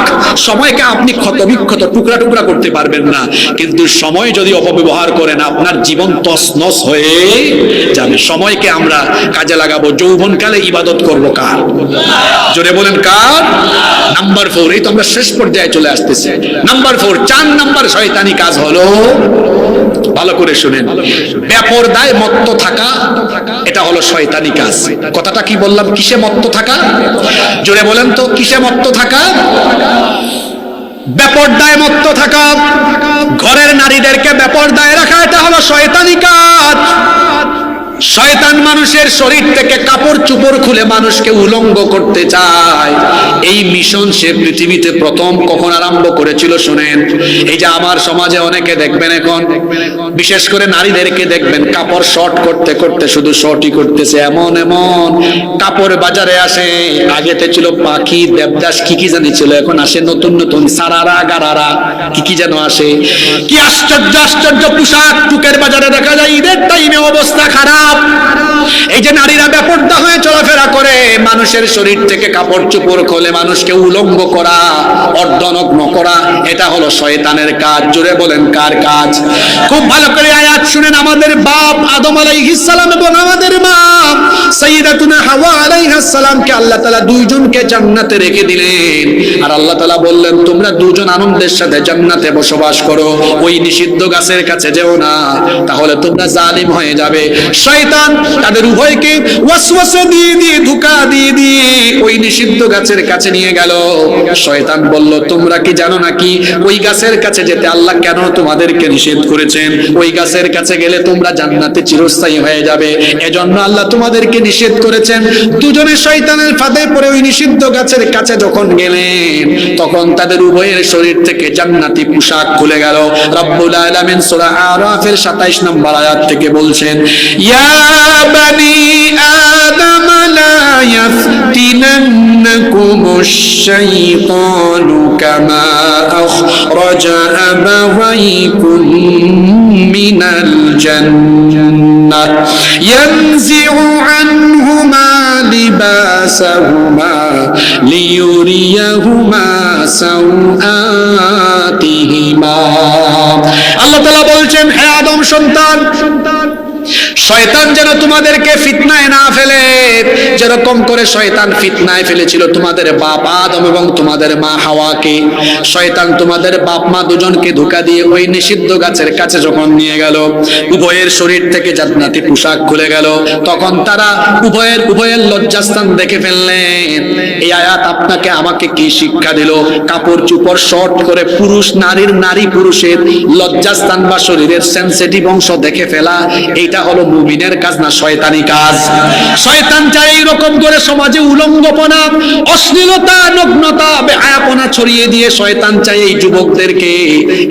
সময়কে আপনি ক্ষতবিক্ষত টুকরা টুকরা করতে পারবেন না, কিন্তু সময় যদি অপব্যবহার করেন আপনার জীবন তছনছ হয়ে যাবে। সময়কে আমরা কাজে লাগাবো। যৌবনকালে ইবাদত করব কার? জোরে বলেন কার? নাম্বার 4, এই তো আমরা শেষ পর্যায়ে চলে আসতেছি। নাম্বার 4, 4 নাম্বার শয়তানি কাজ হলো, ভালো করে শুনেন, বেপরদায় মত্ত থাকা। এটা হলো শয়তানি কাজ। কথাটা কি বললাম? কিসে মত্ত থাকা? জোরে বলেন তো, কিসে মত্ত থাকা? বেপরদায় মত্ত থাকা, ঘরের নারীদেরকে বেপরদায় রাখা, এটা হলো শয়তানি কাজ। শয়তান মানুষের শরীর থেকে কাপড় চোপড় খুলে মানুষকে উলঙ্গ করতে চায়। এই মিশন সে পৃথিবীতে প্রথম কখন আরম্ভ করেছিল শুনেন? এই যে আমার সমাজে অনেকে দেখবেন এখন, বিশেষ করে নারীদেরকে দেখবেন কাপড় শর্ট করতে করতে শুধু শর্টই করতেছে। এমন এমন কাপড় বাজারে আসে, আগেতে ছিল পাখি, দেবদাস, কি কি জানি ছিল, এখন আসে নতুন নতুন সারারা গারারা, কি কি যেন আসে। কি আশ্চর্য আশ্চর্য পোশাক টুকের বাজারে দেখা যায়। ঈদের টাইমে অবস্থা খারাপ। এই যে নারীরা বেপরদা হয়ে চলাফেরা করে, মানুষের শরীর থেকে কাপড় চোপড় খোলে মানুষকে উলঙ্গ করা, অর্ধনগ্ন করা, এটা হলো শয়তানের কাজ। জোরে বলেন কার কাজ? খুব ভালো করে আয়াত শুনেন। আমাদের বাপ আদম আলাইহিস সালাম এবং আমাদের মা সাইয়্যিদাতুনা হাওয়া আলাইহাস সালামকে আল্লাহ তাআলা দুইজনকে জান্নাতে রেখে দিলেন, আর আল্লাহ তাআলা বললেন তোমরা দুজন আনন্দের সাথে জান্নাতে বসবাস করো, ওই নিষিদ্ধ গাছের কাছে যেও না, তাহলে তোমরা জালিম হয়ে যাবে। শয়তান তাদের উভয়কে ওয়াসওয়াসা দিয়ে দিয়ে ধোঁকা দিয়ে দিয়ে ওই নিষিদ্ধ গাছের কাছে নিয়ে গেল। শয়তান বলল তোমরা কি জানো নাকি ওই গাছের কাছে যেতে আল্লাহ কেন তোমাদেরকে নিষেধ করেছেন? ওই গাছের কাছে গেলে তোমরা জান্নাতে চিরস্থায়ী হয়ে যাবে, এজন্য আল্লাহ তোমাদেরকে নিষেধ করেছেন। দুজনে শয়তানের ফাঁদে পড়ে ওই নিষিদ্ধ গাছের কাছে যখন গেলেন, তখন তাদের উভয়ের শরীর থেকে জান্নাতি পোশাক খুলে গেল। রব্বুল আলামিন সূরা আরাফের 27 নম্বর আয়াত থেকে বলছেন, ইয়া বানি আদম লা ইয়াফতিনান্নাকুমুশ শাইতানু কামা আখরাজা আবাওয়াইকুম মিনাল জান্নাহ ইয়ানজিউ আনহুমা লিবাসাহুমা লিয়ুরিয়াহুমা সাওআতিহিমা। আল্লাহ তাআলা বলছেন, হে আদম সন্তান, শয়তান যেন তোমাদেরকে ফিতনায় না ফেলে, যেরকম করে শয়তান ফিতনায় ফেলেছিল তোমাদের বাপ আদম এবং তোমাদের মা হাওয়াকে। শয়তান তোমাদের বাপ মা দুজনকে ধোঁকা দিয়ে ওই নিষিদ্ধ গাছের কাছে যখন নিয়ে গেল, উভয়ের শরীর থেকে জান্নাতি পোশাক খুলে গেল, তখন তারা উভয়ের লজ্জাস্থান দেখে ফেললেন। এই আয়াত আপনাকে আমাকে কি শিক্ষা দিল? কাপড় চোপড় শর্ট করে পুরুষ নারী পুরুষের লজ্জাস্থান বা শরীরের সেনসিটিভ অংশ দেখে ফেলা, এইটা হলো মুমিনের কাজ না শয়তানি কাজ? শয়তান চায় এইরকম করে সমাজে উলঙ্গপনা, অশ্লীলতা, নগ্নতা, বেহায়াপনা ছড়িয়ে দিয়ে শয়তান চায় এই যুবকদেরকে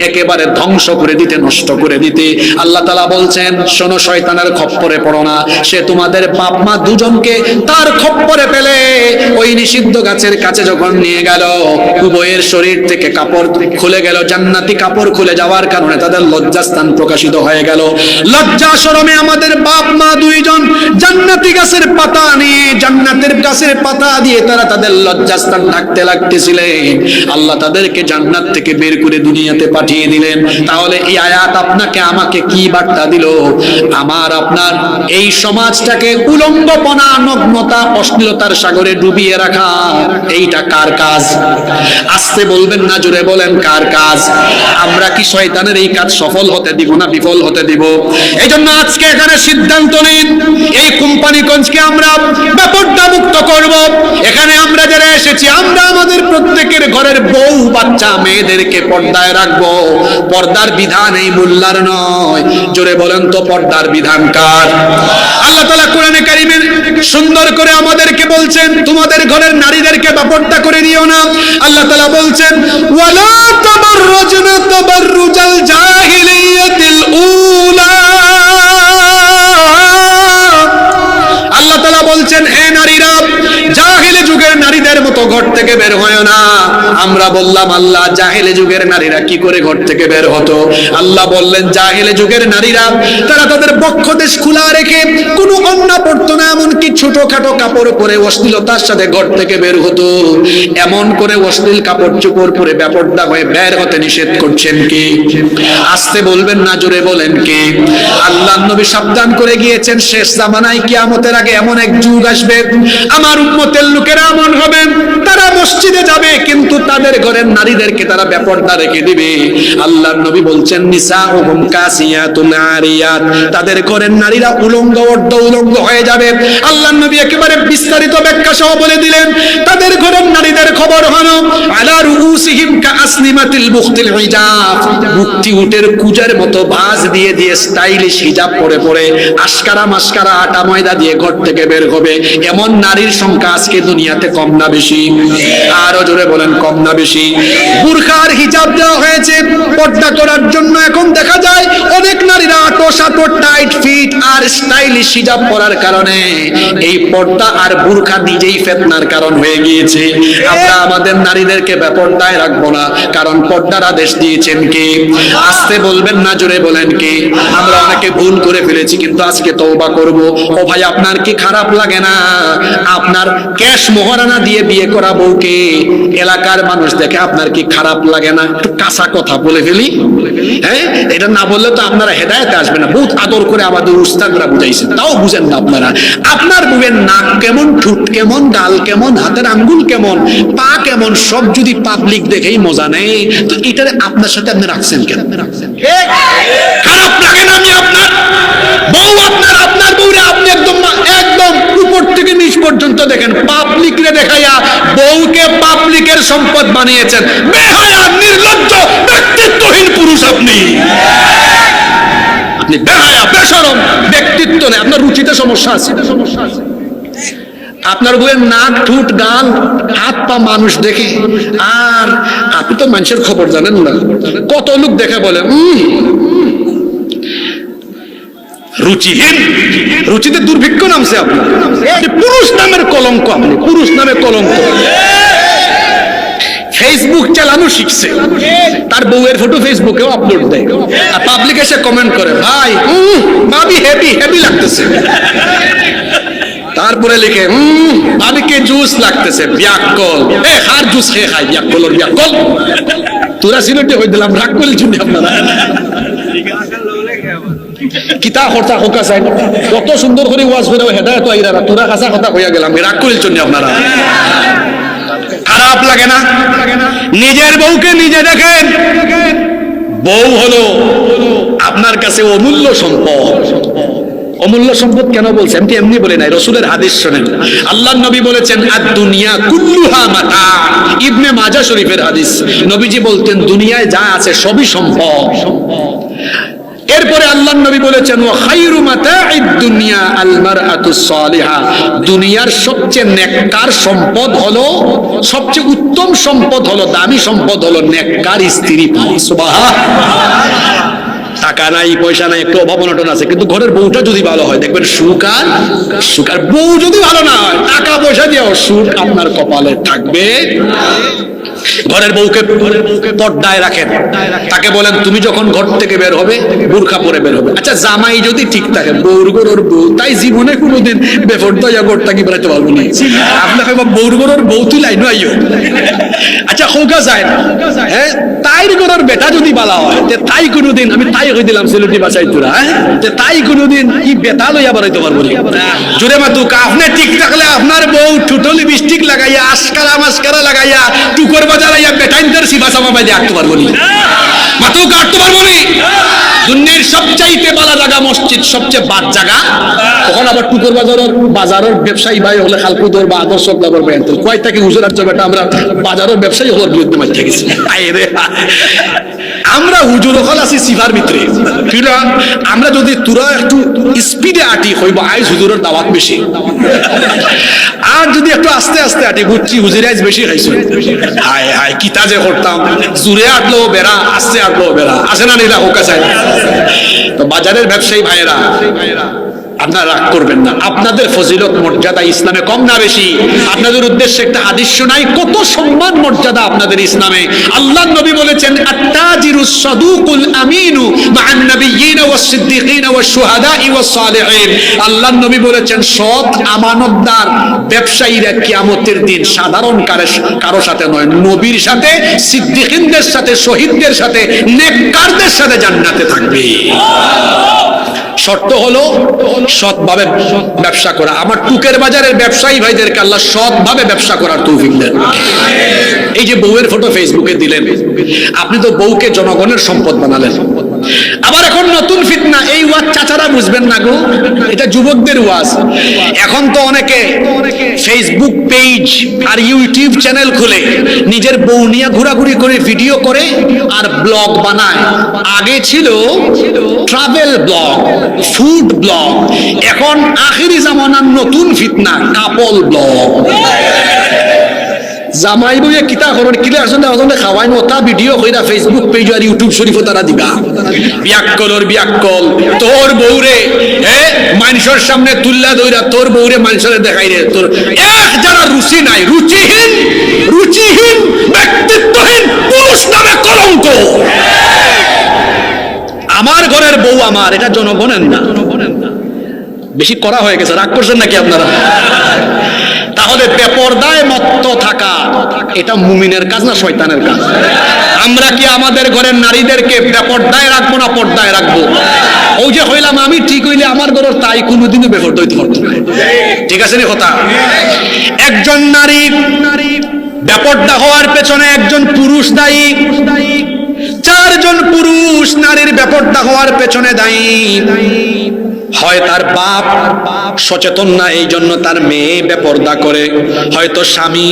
একেবারে ধ্বংস করে দিতে, নষ্ট করে দিতে। আল্লাহ তাআলা বলছেন, শোনো, শয়তানের খপ্পরে পড়ো না। সে তোমাদের বাপ মা দুজনকে তার খপ্পরে ফেলে ওই নিষিদ্ধ গাছের কাছে যখন নিয়ে গেল, উভয়ের শরীর থেকে কাপড় খুলে গেল। জান্নাতি কাপড় খুলে যাওয়ার কারণে তাদের লজ্জাস্থান প্রকাশিত হয়ে গেল। লজ্জা শরমে আমাদের বাপ মা দুইজন জান্নাতি গাছের পাতা নিয়ে, জান্নাতের গাছের পাতা দিয়ে তারা তাদের লজ্জাস্থান ঢাকতে লাগতেছিলেন। আল্লাহ তাদেরকে জান্নাত থেকে বের করে দুনিয়াতে পাঠিয়ে দিলেন। তাহলে এই আয়াত আপনাকে আমাকে কি বার্তা দিল? আমার আপনার এই সমাজটাকে উলঙ্গপনা, নগ্নতা, অশ্লীলতার সাগরে ডুবিয়ে রাখা, এইটা কার কাজ? আস্তে বলবেন না, জোরে বলেন, কার কাজ? আমরা কি শয়তানের এই কাজ সফল হতে দিব না বিফল হতে দিব? এই জন্য আজকে এখানে সিদ্ধান্ত নিন, এই কোম্পানিগঞ্জকে আমরা বেপরদা মুক্ত করব। এখানে আমরা যারা এসেছি, আমরা আমাদের প্রত্যেকের ঘরের বউ বাচ্চা মেয়েদেরকে পর্দায় রাখবো। পর্দার বিধান এই মোল্লার নয়, জোরে বলেন তো পর্দার বিধান কার? আল্লাহ তাআলা কোরআনে কারীমে সুন্দর করে আমাদেরকে বলছেন, তোমাদের ঘরের নারীদেরকে বেপরদা করে দিও না। আল্লাহ তাআলা বলছেন, ওয়ালা তাবাররুজনা তাবাররুজাল জাহিলিয়াতিল উলা। আল্লাহ তাআলা বলছেন, হে নারীরা, জাহেলি যুগের নারীদের মতো ঘর থেকে বের হয় না। আমরা বললাম, আল্লাহ জাহেলি যুগের নারীরা কি করে ঘর থেকে বের হতো? আল্লাহ বললেন, জাহেলি যুগের নারীরা তারা তাদের বক্ষদেশ খোলা রেখে কোনো অন্না পড়তো না, এমনকি ছোটখাটো কাপড় পরে অশ্লীলতার সাথে ঘর থেকে বের হতো। এমন করে অশ্লীল কাপড় চোপড় পরে বেপরদা হয়ে বের হতে নিষেধ করছেন কে? আস্তে বলবেন না, জোরে বলেন কে? আল্লাহ নবী সাবধান করে গিয়েছেন, শেষ জামানায় কিয়ামতের আগে এমন এক যুগ আসবে, আমার উম্মতের লোকেরা এমন হবে, তারা মসজিদে যাবে কিন্তু তাদের ঘরের নারীদেরকে তারা বেপরদা রেখে দিবে। আল্লাহর নবী বলছেন, নিসাউহুম কাসিয়াতুন আরিয়াত, তাদের ঘরের নারীরা উলঙ্গ, অর্ধ উলঙ্গ হয়ে যাবে। আল্লাহর নবী একেবারে বিস্তারিত ব্যাখ্যা সহ বলে দিলেন, তাদের ঘরের নারীদের খবর হলো, আলা রুউসিহিম কাআসনিমাতিল বুখতিল হিজাব, মুক্তি উটের কুজার মতো ভাঁজ দিয়ে দিয়ে স্টাইলিশ হিজাব পরে পরে আশকারা মাস্কারা আটা ময়দা দিয়ে ঘর থেকে বের হবে। এমন নারীর সংখ্যা আজকে দুনিয়াতে কম না বেশি? আরো জোরে বলেন, কম না বেশি? বুরখার হিজাব দেওয়া হয়েছে পর্দা করার জন্য। এখন দেখা যায় অনেক নারীরা আটো সাটো টাইট ফিট আর স্টাইলিশ হিজাব পরার কারণে এই পর্দা আর বুরখা নিজেই ফিতনার কারণ হয়ে গিয়েছে। আমরা আমাদের নারীদেরকে বেপরদায় রাখবো না, কারণ পর্দার আদেশ দিয়েছেন কে? আস্তে বলবেন না, জোরে বলেন কে? আমরা অনেকে ভুল করে ফেলেছি, কিন্তু আজকে তওবা করব। ও ভাই, আপনার কি খারাপ লাগে না আপনার ক্যাশ মোহরানা দিয়ে বিয়ে করা বউকে এলাকার মানুষ দেখে? আপনার কি খারাপ লাগে না? একটু কাঁচা কথা বলে ফেলি, হ্যাঁ? এটা না বললে তো আপনারা হেদায়েতে আসবে না। বহুত আদর করে আমাদের উস্তাদরা বুঝাইছেন, তাও বুঝেন না আপনারা। আপনার বউয়ের নাক কেমন, ঠোঁট কেমন, গাল কেমন, হাতের আঙ্গুল কেমন, পা কেমন, সব যদি পাবলিক দেখেই মজা নেই, তো এটা আপনার সাথে আপনি রাখছেন কেন? খারাপ লাগে না? আমি আপনার বউ, আপনার বউরে আপনি একদম উপর থেকে নিচ পর্যন্ত দেখেন, পাবলিক রে দেখাইয়া বউকে পাবলিকের সম্পদ বানিয়েছেন। বেহায়া, নির্লজ্জ, ব্যক্তিত্বহীন পুরুষ আপনি। আপনি বেহায়া, বেশরম, ব্যক্তিত্ব নেই, আপনার রুচিতে সমস্যা আছে। আপনার বউয়ের নাক, ঠোঁট, গাল, হাত পা মানুষ দেখে, আর আপনি তো মানুষের খবর জানেন না। কত লোক দেখে বলে রুচিহীন, রুচিতে দুর্ভিক্ষ নামছে আপনার। পুরুষ নামের কলঙ্ক, আপনি পুরুষ নামে কলঙ্ক। ফেসবুক চালানো শিখছে, তার বউয়ের ফটো ফেসবুকেও আপলোড দেয়, আর পাবলিক এসে কমেন্ট করে, ভাই ভাবি হেভি হেভি লাগতেছে। তারপরে লিখে, ভাবিকে জুস লাগতেছে, ব্যাককল, হার জুস খেয়ে খাই, ব্যাককলর ব্যাককল। তোরা সিলেটে হয়ে দিলাম, রাগ করলে শুনি আপনারা। কিতা কথা হোকা চাই, কত সুন্দর করে ওয়াজ করে হেদায়েত আইরা, তোরা কাঁচা কথা হইয়া গেলাম, রাগ করিল শুনি আপনারা। খারাপ লাগে না? নিজের বউকে নিজে দেখেন, বউ হলো আপনার কাছে অমূল্য সম্পদ। অমূল্য সম্পদ কেন বলছেন? এমনি বলে নাই, রাসূলের হাদিস শুনেন। আল্লাহর নবী বলেছেন, আদ-দুনিয়া কুল্লুহা মাতা। ইবনে মাজাহ শরীফের হাদিস। নবীজি বলতেন, দুনিয়ায় যা আছে সবই সম্পদ। এরপরে আল্লাহর নবী বলেছেন, ওয়া খায়রু মাতাঈদ দুনিয়া আল মারআতুস সালিহা। দুনিয়ার সবচেয়ে নেককার সম্পদ হলো, সবচেয়ে উত্তম সম্পদ হলো, দামি সম্পদ হলো নেককার স্ত্রী। সুবহানাল্লাহ। টাকা নাই, পয়সা নাই, একটু অভাব অনটন আছে, কিন্তু ঘরের বউটা যদি ভালো হয়, দেখবেন সুখ আর সুখ। আর বউ যদি ভালো না হয়, টাকা পয়সা দিয়েও সুখ আপনার কপালে থাকবে। ঘরের বউকে পর্দায় রাখেন, তাকে বলেন তুমি যখন ঘর থেকে বের হবে বোরকা পরে বের হবে। আচ্ছা জামাই যদি ঠিক থাকে, বউর ঘরের বউ তাই জীবনে কোনোদিন বেপর্দা ঘর থাকি বেড়াইতে পারবো না। আপনাকে বউর ঘরের বউ তুই লাইনো আইও। আচ্ছা হোকা যায় না, হ্যাঁ তাইর ঘরের বেটা যদি বালা হয় তাই কোনোদিন, আমি তাই কই দিলাম সিলেটি বাসাই তোরা, হ্যাঁ তাই কোনোদিন কি বেটা লইয়া বেড়াইতে পারবো না। জোরে মাতুক, আপনি ঠিক থাকলে আপনার বউ ঠুটো লিপস্টিক লাগাইয়া আসকারা মাস্কারা লাগাইয়া টুকর বাজারাইয়া বেটাইনদের সিবা সামা বাইদে আঁকতে পারবো না। মাতুক আঁকতে পারবো না। দুনিয়ার সবচাইতে বালা জায়গা মসজিদ, সবচেয়ে বাদ জায়গা। তখন আবার টুকর বাজারের ব্যবসায়ী ভাই হলে খালকুদর বা আদর্শ ক্লাবের ব্যাংক কয় থেকে হুজুর আসছে বেটা আমরা বাজারের ব্যবসায়ী হওয়ার বিরুদ্ধে মাঝে গেছি। আমরা হুজুর হল আছি সিভার ভিতরে, আমরা যদি তোরা একটু স্পিডে আটি হইব আইজ হুজুরের দাওয়াত বেশি, আর যদি একটু আস্তে আস্তে আটি বুঝছি হুজুর আইজ বেশি খাইছো। হায় হায় কিতা যে করতাম, জুড়ে আটলো বেড়া আস্তে আটলো বেড়া, আসে না নিলা হোক আছে। তো বাজারের ব্যবসায়ী ভাইয়েরা আপনারা রাগ করবেন না, আপনাদের ফজিলত মর্যাদা ইসলামে কম না বেশি? আপনাদের উদ্দেশ্যে একটা হাদিস শোনাই, কত সম্মান মর্যাদা আপনাদের ইসলামে। আল্লাহর নবী বলেছেন আত-তাজিরুস সাদুকুল আমিনু মা'আন নাবিয়্যিনা ওয়াস সিদ্দিকিনা ওয়াস শুহাদা'i ওয়াস সালিহিন। আল্লাহর নবী বলেছেন সৎ আমানতদার ব্যবসায়ীরা কিয়ামতের দিন সাধারণ কারো সাথে নয়, নবীর সাথে, সিদ্দিকিনদের সাথে, শহীদদের সাথে, নেককারদের সাথে জান্নাতে থাকবে। শর্ত হলো সৎভাবে ব্যবসা করা। আমার টুকের বাজারের ব্যবসায়ী ভাইদেরকে আল্লাহ সৎভাবে ব্যবসা করার তৌফিক দেন। এই যে বউয়ের ফটো ফেসবুকে দিলেন, আপনি তো বউকে জনগণের সম্পদ বানালেন। আবার এখন নতুন ফিতনা, এই ওয়াজ চাচারা বুঝবেন না গো, এটা যুবকদের ওয়াজ। এখন তো অনেকে ফেসবুক পেজ আর ইউটিউব চ্যানেল খুলে নিজের বউ নিয়ে ঘোরাঘুরি করে ভিডিও করে আর ব্লগ বানায়। আগে ছিল ট্রাভেল ব্লগ, ফুড ব্লগ, এখন আখিরি জামানার নতুন ফিতনা কাপল ব্লগ। জামাই বইয়ে কিতা করেন কিলে আসলে খাওয়াই নতা ভিডিও কইরা ফেসবুক পেজ আর ইউটিউব শরীফ তারা দিবা। বিয়াক্কল তোর বউরে মানুষের সামনে তুল্লা দইরা তোর বউরে মানুষের দেখাই রে, তোর এক যারা রুচি নাই, রুচিহীন ব্যক্তিত্বহীন পুরুষ নামে কলঙ্ক। আমার ঘরের বউ আমার, এটা জনগণের না। বেশি করা হয়ে গেছে, রাগ করছেন নাকি আপনারা? তাহলে বেপরদায় মত্ত থাকা এটা মুমিনের কাজ না শয়তানের কাজ? আমরা কি আমাদের ঘরের নারীদেরকে বেপরদায় রাখবো না পর্দায় রাখবো? ওই যে হইলাম আমি ঠিক হইলে আমার ঘরের তাই কোনোদিনও বেপরদা হইতে পারতো না। ঠিক আছে নি কথা? একজন নারী বেপরদা হওয়ার পেছনে একজন পুরুষ দায়ী, চারজন পুরুষ নারীর বেপরদা হওয়ার পেছনে দায়ী। হয় তার বাপ সচেতন না, এই জন্য তার মেয়ে বেপরদা করে, হয়তো স্বামী,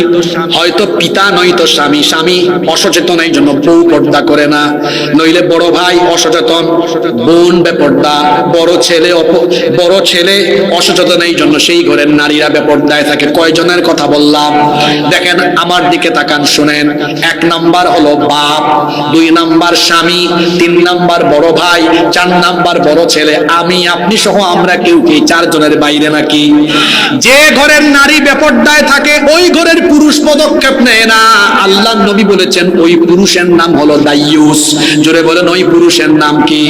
হয়তো পিতা নয়তো স্বামী, স্বামী অসচেতন এই জন্য বউ পর্দা করে না, নইলে বড় ভাই অসচেতন, বোন বেপরদা, বড় ছেলে অসচেতন এই জন্য সেই ঘরের নারীরা বেপরদায় থাকে। কয়জনের কথা বললাম? দেখেন আমার দিকে তাকান, শুনেন। 1 নাম্বার হলো বাপ, 2 নাম্বার স্বামী, 3 নাম্বার বড় ভাই, 4 নাম্বার বড় ছেলে, আমি আপনি সহ আমরা কেউ কি 4 জনের বাইরে নাকি? যে ঘরের নারী বেপরদায় থাকে ওই ঘরের পুরুষ পদক্ষেপ নেয় না। আল্লাহর নবী বলেছেন ওই পুরুষের নাম হলো দাইয়ুস। জোরে বলেন ওই পুরুষের নাম কি?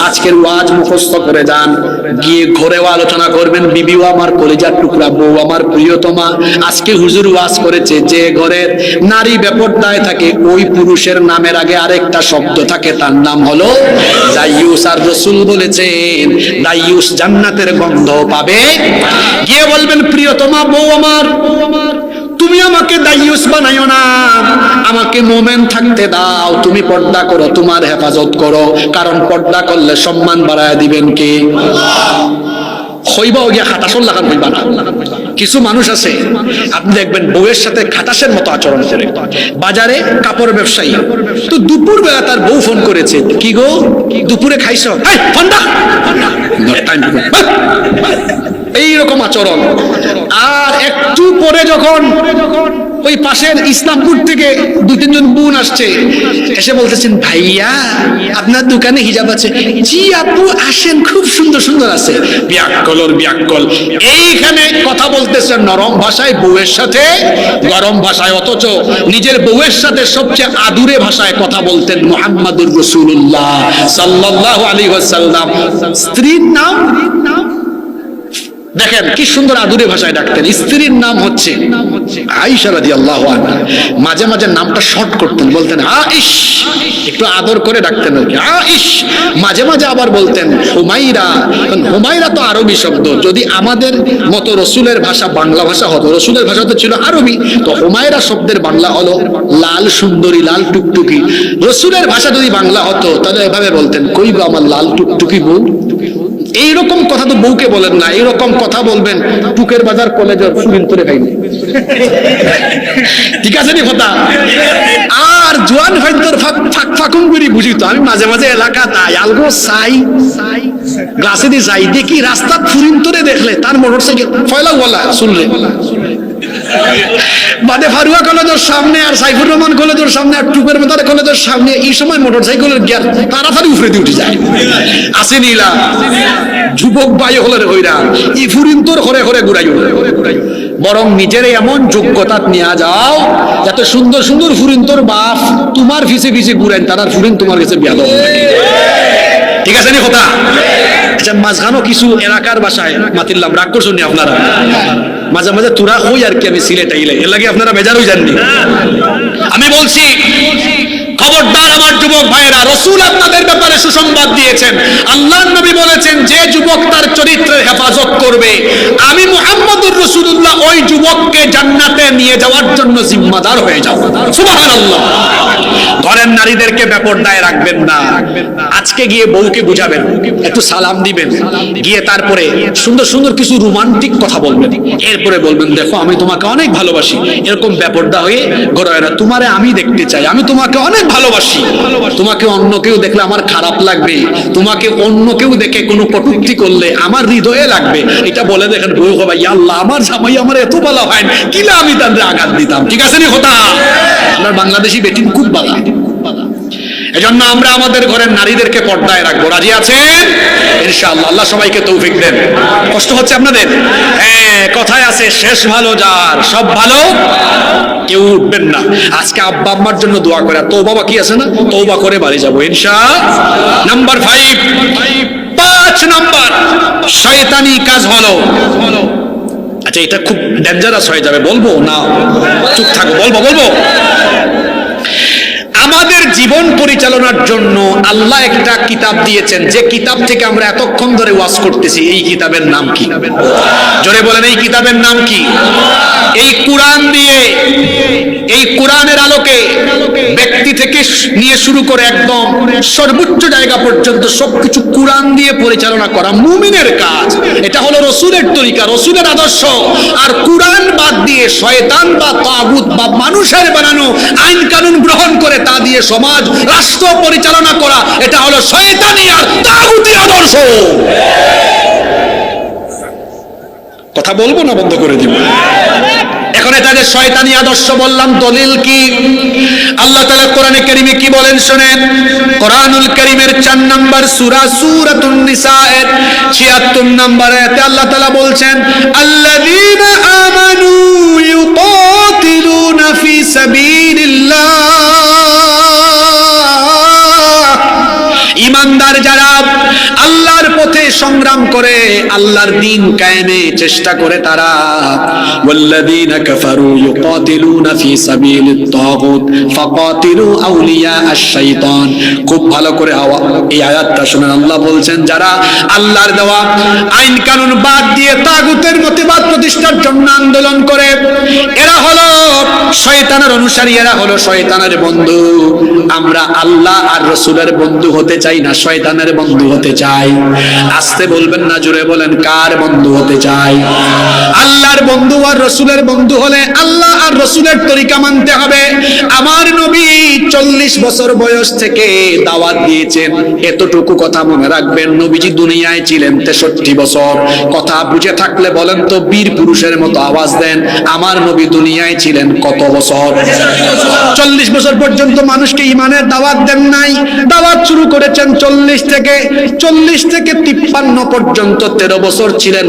আজকের ওয়াজ মুখস্থ করে যান, গিয়ে ঘরেও আলোচনা করবেন। বিবিও আমার কলিজার টুকরা, বউ আমার প্রিয়তমা, আজকে হুজুর ওয়াজ করেছে যে ঘরের নারী বেপরদায় থাকে ওই পুরুষের নামের আগে আরেকটা শব্দ থাকে, তার নাম হলো দাইয়ুস। আর রাসূল বলেছেন দাইয়ুস জান্নাতের গন্ধ পাবে। গিয়ে বলবেন প্রিয়তমা বউ আমার, তুমি আমাকে দাইয়ুস বানাইও না, আমাকে মোমেন থাকতে দাও, তুমি পর্দা করো, তোমার হেফাজত করো, কারণ পর্দা করলে সম্মান বাড়ায় দিবেন কে? হইবা গিয়া খাটাসল লাগান হইবা না। কিছু মানুষ আছে আপনি দেখবেন বউয়ের সাথে খাটাসের মতো আচরণ করে। বাজারে কাপড় ব্যবসায়ী, তো দুপুর বেলা তার বউ ফোন করেছে, কি গো দুপুরে খাইছো? এইরকম আচরণ। আর একটু পরে যখন ওই পাশের ইসলামপুর থেকে 2-3 জন বোন আসছে, এসে বলতেছেন ভাইয়া আপনার দোকানে হিজাব আছে? জি আপু আসেন, খুব সুন্দর সুন্দর আছে। বিয়াক্কল এইখানে কথা বলতেছেন নরম ভাষায় বউয়ের সাথে, গরম ভাষায়, অথচ নিজের বউয়ের সাথে সবচেয়ে আদুরে ভাষায় কথা বলতেন মুহাম্মাদুর রাসূলুল্লাহ সাল্লাল্লাহু আলাইহি ওয়াসাল্লাম। স্ত্রীর নাম দেখেন কি সুন্দর আদুরে ভাষায় ডাকতেন। স্ত্রীর নাম হচ্ছে আয়েশা রাদিয়াল্লাহু আনহা। মাঝে মাঝে নামটা শর্ট করতেন, বলতেন আয়েশ, একটু আদর করে ডাকতেন আর কি, আয়েশ। মাঝে মাঝে আবার বলতেন হুমাইরা। হুমাইরা তো আরবি শব্দ, যদি আমাদের মতো রসুলের ভাষা বাংলা ভাষা হতো, রসুলের ভাষা তো ছিল আরবি, তো হুমাইরা শব্দের বাংলা হলো লাল সুন্দরী, লাল টুকটুকি। রসুলের ভাষা যদি বাংলা হতো তাহলে এভাবে বলতেন, কই গো আমার লাল টুকটুকি বউ। এইরকম কথা তো বউকে বলেন না, এইরকম কথা বলবেন টুকের বাজার কলেজের সুরিন্তরে খাইনি, ঠিক আছে নি কথা। আর জোয়ান ভাইদের ফাঁকুম করি বুঝি তো আমি মাঝে মাঝে এলাকা তাই আলগো সাই গ্লাসে দিয়ে যাই, দেখি রাস্তা ফুরিন্তরে দেখলে তার মোটরসাইকেল ফয়লা বলা শুনলে বাদে ফারুয়া কলেজের সামনে আর সাইফুর রহমান কলেজের সামনে আর টুপের মেতার কলেজের সামনে, এই সময় মোটরসাইকেলের গিয়ার তাড়াতাড়ি উফরে দিয়ে উঠে যায়। আসে নীলা যুবক বাই হলের হইরা ই ফুরিন্তর ঘরে ঘরে ঘুরাই, বরং নিজের এমন যোগ্যতা নিয়ে যাও যাতে সুন্দর সুন্দর ফুরিন্তর বাপ তোমার ফিসে ফিসে ঘুরেন, তার ফুরিন তোমার কাছে বিয়া দেওয়া, ঠিক আছে নি কথা। আচ্ছা মাঝখানো কিছু এলাকার বাসায় মাতিল্লাম, রাগ করছেন আপনারা? মাঝে মাঝে তোরা হই আর কি, আমি সিলেট আইলে এর লাগে আপনারা বেজার হয়ে যাননি। আমি বলছি খবরদার আমার যুবক ভাইয়েরা, রসুল আপনাদের ব্যাপারে সুসংবাদ দিয়েছেন। আল্লাহর নবী বলেছেন যে যুবক তার চরিত্রের হেফাজত করবে, আমি মুহাম্মদুর রাসূলুল্লাহ ওই যুবককে জান্নাতে নিয়ে যাওয়ার জন্য জিম্মাদার হয়ে যাব। সুবহানাল্লাহ। ঘরের নারীদেরকে বেপরদায় রাখবেন না। আজকে গিয়ে বউকে বুঝাবেন, একটু সালাম দিবেন, গিয়ে তারপরে সুন্দর সুন্দর কিছু রোমান্টিক কথা বলবেন, এরপরে বলবেন দেখো আমি তোমাকে অনেক ভালোবাসি। এরকম বেপরদা হয়ে ঘরে না, তোমারে আমি দেখতে চাই, আমি তোমাকে অনেক ভালোবাসি, তোমাকে অন্য কেউ দেখলে আমার খারাপ লাগবে, তোমাকে অন্য কেউ দেখে কোনো কটূক্তি করলে আমার হৃদয়ে লাগবে, এটা বলে দেখেন বউ ভাই আল্লাহ আমার জামাই আমার এত ভালো হয় কিলা আমি তাদের আঘাত দিতাম, ঠিক আছে নি কথা। আপনার বাংলাদেশি বেটিন খুব ভালো, এজন্য আমরা আমাদের ঘরের নারীদেরকে পর্দায় রাখবো। রাজি আছেন ইনশাআল্লাহ? আল্লাহ সবাইকে তৌফিক দেন। কষ্ট হচ্ছে আপনাদের? হ্যাঁ, কথায় আছে শেষ ভালো যার সব ভালো কেউ উঠবেন না। আজকে আব্বা আম্মার জন্য দোয়া করে, তওবা কি আছে না, তওবা করে বাড়ি যাবো ইনশাআল্লাহ। নাম্বার 5 নাম্বার শয়তানি কাজ হলো, আচ্ছা এটা খুব ডেঞ্জারাস হয়ে যাবে, বলবো না চুপ থাকো? বলবো। আমাদের জীবন পরিচালনার জন্য আল্লাহ একটা কিতাব দিয়েছেন, যে কিতাব থেকে আমরা এতক্ষণ ধরে ওয়াজ করতেছি। এই কিতাবের নাম কি? জোরে বলেন, এই কিতাবের নাম কি? এই কোরআন দিয়ে, এই কোরআনের আলোকে ব্যক্তি থেকে নিয়ে শুরু করে একদম সর্বোচ্চ জায়গা পর্যন্ত সবকিছু কোরআন দিয়ে পরিচালনা করা মুমিনের কাজ। এটা হলো রসুলের তরিকা, রসুলের আদর্শ। আর কোরআন বাদ দিয়ে শয়তান বা তাগুত বা মানুষের বানানো আইন কানুন গ্রহণ করে তা দিয়ে সমাজ রাষ্ট্র পরিচালনা করা, এটা হলো শয়তানি আর তাগুতি আদর্শ। কথা বলবো না বন্ধ করে দিব? এখন এটাকে শয়তানি আদর্শ বললাম, দলিল কি? আল্লাহ তাআলা কোরআনে কারীমে কি বলেন শুনেন। কোরআনুল কারীমের 4 নম্বর সূরা সূরাতুন নিসা এর 76 নম্বর আয়াতে আল্লাহ তাআলা বলছেন, আল্লাযীনা আমানু ইউকাতিলুনা ফি সাবিলিল্লাহ। ইমানদার যারা আল্লাহর পথে সংগ্রাম করে, আল্লাহর দ্বীন কায়েমে চেষ্টা করে তারা, ওয়াল্লাযীনা কাফারু ইউকাতিলুনা ফি সাবিলিত তাগুত ফাকাতিলু আউলিয়া আশ-শাইতান। খুব ভালো করে এই আয়াতটা শুনেন। আল্লাহ বলছেন যারা আল্লাহর দেওয়া আইন কানুন বাদ দিয়ে তাগুতের মতবাদ প্রতিষ্ঠার জন্য আন্দোলন করে, এরা হলো শয়তানের অনুসারী, এরা হলো শয়তানের বন্ধু। আমরা আল্লাহ আর রাসূলের বন্ধু হতে চাই না, শয়তানের বন্ধু হতে চাই। আস্তে বলবেন না, জোরে বলেন, কার বন্ধু হতে চাই? আল্লাহর বন্ধু আর রাসূলের বন্ধু হলে আল্লাহ আর রাসূলের তরিকা মানতে হবে। আমার নবী 40 বছর বয়স থেকে দাওয়াত দিয়েছেন। এতটুকু কথা মনে রাখবেন, নবীজি দুনিয়ায় ছিলেন 63 বছর। কথা বুঝে থাকলে বলেন তো, বীর পুরুষের মতো আওয়াজ দেন, আমার নবী দুনিয়ায় ছিলেন কত বছর? 40 বছর পর্যন্ত মানুষকে ইমানের দাওয়াত দেন নাই। দাওয়াত শুরু করেছেন 40 থেকে 53 পর্যন্ত। 13 বছর ছিলেন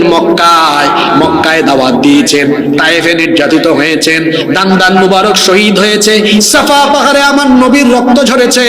মক্কায় দাওয়াত দিয়েছেন। তায়েফে নির্যাতিত হয়েছেন, দান মুবারক শহীদ হয়েছে, সাফা পাহাড়ে আমার নবীর রক্ত ঝরেছে।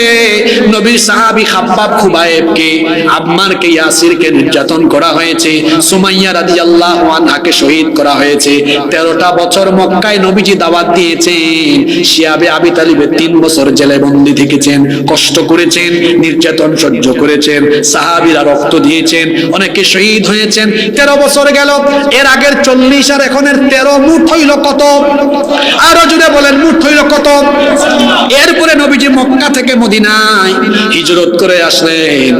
নবীর সাহাবী খাব্বাব খুবাইবকে, আম্মারকে, ইয়াসিরকে নির্যাতন করা হয়েছে, সুমাইয়া রাদিয়াল্লাহু আনহাকে শহীদ করা হয়েছে। 13টা বছর মক্কায় নবীজি দাওয়াত দিয়েছেন। শিয়াবে আবি তালিবে 3 বছর জেলে বন্দী থেকেছেন, কষ্ট করেছেন, নির্যাতন সহ্য করেছেন, সাহাবীরা রক্ত দিয়েছেন, অনেকে শহীদ হয়েছেন। 13 বছর গেল, এর আগের 40 আর এখনের 13 মুঠ হইল কত? আরো জুড়ে বলেন, মুঠ হইল কত? এরপরে নবীজি মক্কা থেকে মদিনায় হিজরত করে আসলেন।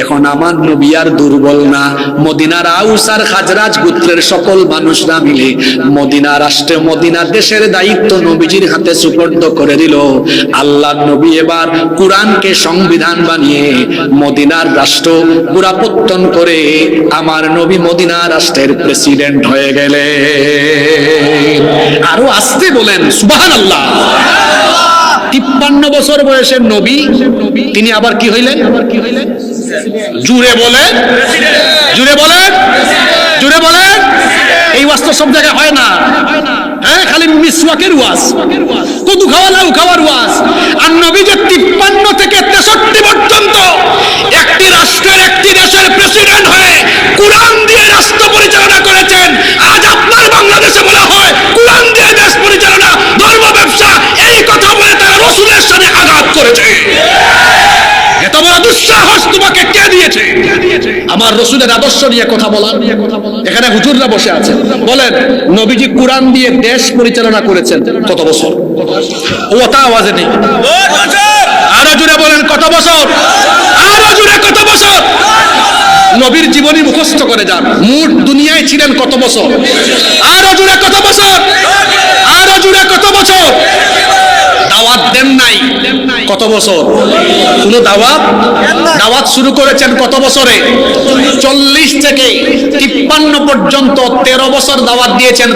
এখন আমার নবী আর দুর্বল না। মদিনার আউস আর খাজরাজ গোত্রের সকল মানুষরা মিলে মদিনা রাষ্ট্রে, মদিনা দেশের দায়িত্ব নবীজির হাতে সুপর্দ করে দিল। আল্লাহর নবী এবার কুরআনকে সংবিধান বানিয়ে মদিনার রাষ্ট্র পুরাপত্তন করে আমার নবী মদিনা রাষ্ট্রের প্রেসিডেন্ট হয়ে গেলেন। আরো আসতে বলেন সুবহানাল্লাহ। 53 বছর বয়সের নবী, তিনি আবার কি হইলেন? জুড়ে বলেন, জুড়ে বলেন, জুড়ে বলেন। এই ওয়াজ তো সব জায়গায় হয় না, হ্যাঁ, খালি মিসওয়াকের ওয়াজ, কদু খাওয়া লাউ খাওয়ার ওয়াজ। আর নবী যে 53 থেকে 63 পর্যন্ত একটি রাষ্ট্রের, একটি দেশের প্রেসিডেন্ট হয়ে কুরআন দিয়ে রাষ্ট্র পরিচালনা করেছেন। আজ আপনার বাংলাদেশে বলা হয় কুরআন দিয়ে দেশ পরিচালনা, ধর্ম ব্যবসা, এই কথা বলে তারা রাসূলের সাথে আঘাত করেছে। এত বড় দুঃসাহস তোমাকে কে দিয়েছে আমার রাসূলের আদর্শ নিয়ে কথা বলার? এখানে হুজুররা বসে আছে, বলেন নবীজি কুরআন দিয়ে দেশ পরিচালনা করেছেন কত বছর? ওটা আওয়াজে নেই, আরো জোরে বলেন কত বছর? আরো জোরে কত বছর? নবীর জীবনী মুখস্থ করে যান, মোট দুনিয়ায় ছিলেন কত বছর? আরো জোরে কত বছর? আরো জোরে কত বছর? দাওয়াত দেন নাই কত বছর? শুধু দাওয়াত শুরু করেছেন কত বছরে? 40 থেকে 53 পর্যন্ত 13 বছর দাওয়াত দিয়েছেন।